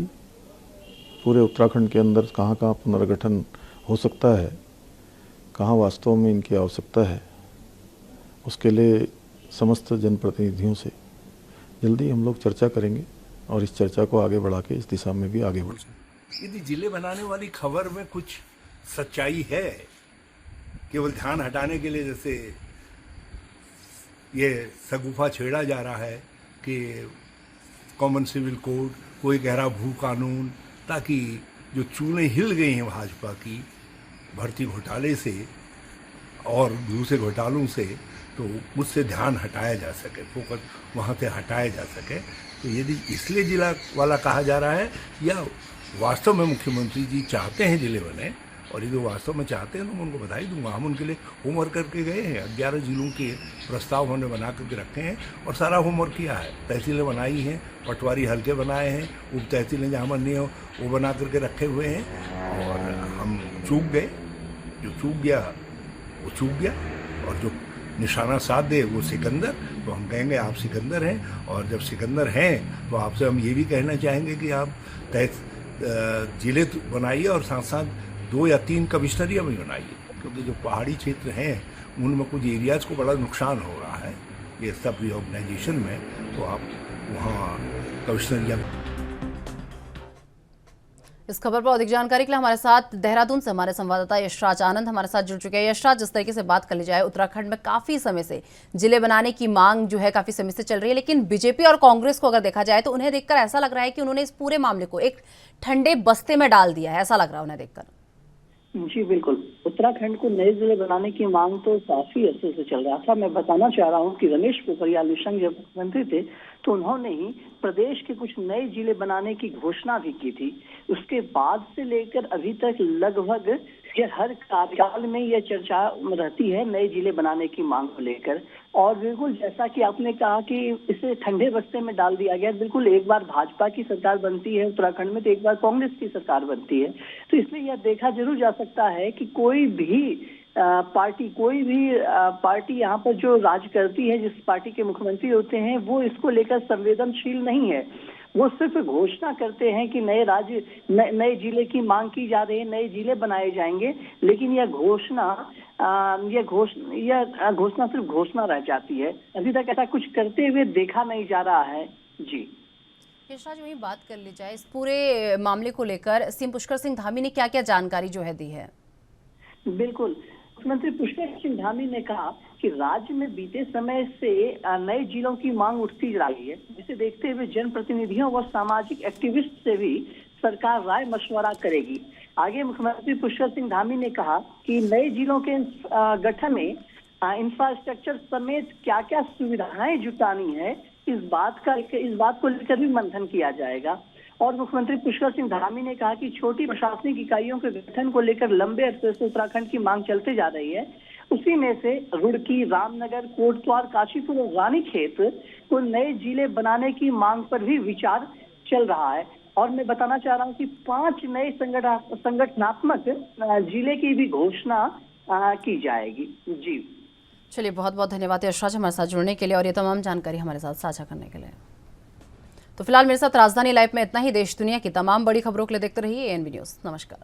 पूरे उत्तराखंड के अंदर कहाँ कहाँ पुनर्गठन हो सकता है, कहाँ वास्तव में इनकी आवश्यकता है, उसके लिए समस्त जनप्रतिनिधियों से जल्दी हम लोग चर्चा करेंगे, और इस चर्चा को आगे बढ़ा के इस दिशा में भी आगे बढ़ेंगे। यदि जिले बनाने वाली खबर में कुछ सच्चाई है, केवल ध्यान हटाने के लिए जैसे ये सगुफा छेड़ा जा रहा है कि कॉमन सिविल कोड, कोई कह रहा भू कानून, ताकि जो चूने हिल गई हैं भाजपा की भर्ती घोटाले से और दूसरे घोटालों से, तो उससे ध्यान हटाया जा सके, फोकस वहाँ से हटाया जा सके। तो यदि इसलिए जिला वाला कहा जा रहा है, या वास्तव में मुख्यमंत्री जी चाहते हैं जिले बने, और यदि वास्तव में चाहते हैं तो मैं उनको बधाई दूंगा। हम उनके लिए होमवर्क करके गए हैं, 11 जिलों के प्रस्ताव हमने बना करके रखे हैं और सारा होमवर्क किया है। तहसीलें बनाई हैं, पटवारी हल्के बनाए हैं, उप तहसीलें जहाँ बननी हो वो बना करके रखे हुए हैं, और हम चूक गए, जो चूक गया वो चूक गया, और जो निशाना साध दे वो सिकंदर, तो हम कहेंगे आप सिकंदर हैं। और जब सिकंदर हैं तो आपसे हम ये भी कहना चाहेंगे कि आप जिले बनाइए, और साथ साथ 2 या 3 कमिश्नरियाँ भी बनाइए, क्योंकि जो पहाड़ी क्षेत्र हैं उनमें कुछ एरियाज़ को बड़ा नुकसान हो रहा है ये सब रिऑर्गेनाइजेशन में, तो आप वहाँ कमिश्नरियाँ। इस खबर पर अधिक जानकारी के लिए हमारे साथ देहरादून से हमारे संवाददाता यशराज आनंद हमारे साथ जुड़ चुके हैं। यशराज, जिस तरीके से बात कर ली जाए, उत्तराखंड में काफी समय से जिले बनाने की मांग जो है काफी समय से चल रही है, लेकिन बीजेपी और कांग्रेस को अगर देखा जाए तो उन्हें देखकर ऐसा लग रहा है कि उन्होंने इस पूरे मामले को एक ठंडे बस्ते में डाल दिया है, ऐसा लग रहा है उन्हें देखकर। जी बिल्कुल, उत्तराखंड को नए जिले बनाने की मांग तो काफी अरसे से चल रहा था। मैं बताना चाह रहा हूँ कि रमेश पोखरियाल निशंक जब मुख्यमंत्री थे तो उन्होंने ही प्रदेश के कुछ नए जिले बनाने की घोषणा भी की थी। उसके बाद से लेकर अभी तक लगभग ये हर कार्यकाल में यह चर्चा रहती है नए जिले बनाने की मांग को लेकर। और बिल्कुल जैसा कि आपने कहा कि इसे ठंडे बस्ते में डाल दिया गया, बिल्कुल एक बार भाजपा की सरकार बनती है उत्तराखंड में तो एक बार कांग्रेस की सरकार बनती है, तो इसलिए यह देखा जरूर जा सकता है कि कोई भी पार्टी यहाँ पर जो राज करती है, जिस पार्टी के मुख्यमंत्री होते हैं, वो इसको लेकर संवेदनशील नहीं है। वो सिर्फ घोषणा करते हैं कि नए जिले की मांग की जा रही है, नए जिले बनाए जाएंगे, लेकिन यह घोषणा सिर्फ घोषणा रह जाती है। अभी तक ऐसा कुछ करते हुए देखा नहीं जा रहा है। जी यशराज, वही बात कर ली जाए इस पूरे मामले को लेकर, सीएम पुष्कर सिंह धामी ने क्या क्या जानकारी जो है दी है? बिल्कुल, मुख्यमंत्री पुष्कर सिंह धामी ने कहा कि राज्य में बीते समय से नए जिलों की मांग उठती जा रही है, जिसे देखते हुए जनप्रतिनिधियों व सामाजिक एक्टिविस्ट से भी सरकार राय मशवरा करेगी। आगे मुख्यमंत्री पुष्कर सिंह धामी ने कहा कि नए जिलों के गठन में इंफ्रास्ट्रक्चर समेत क्या क्या सुविधाएं जुटानी है, इस बात को लेकर भी मंथन किया जाएगा। और मुख्यमंत्री पुष्कर सिंह धामी ने कहा कि छोटी प्रशासनिक इकाइयों के गठन को लेकर लंबे अरसे से उत्तराखंड की मांग चलते जा रही है। उसी में से रुड़की, रामनगर, कोटद्वार, काशीपुर और रानीखेत को नए जिले बनाने की मांग पर भी विचार चल रहा है। और मैं बताना चाह रहा हूँ कि 5 नए संगठनात्मक जिले की भी घोषणा की जाएगी। जी चलिए, बहुत बहुत धन्यवाद यशराज हमारे साथ जुड़ने के लिए और ये तमाम जानकारी हमारे साथ साझा करने के लिए। तो फिलहाल मेरे साथ राजधानी लाइव में इतना ही। देश दुनिया की तमाम बड़ी खबरों के लिए देखते रहिए एएनबी न्यूज़। नमस्कार।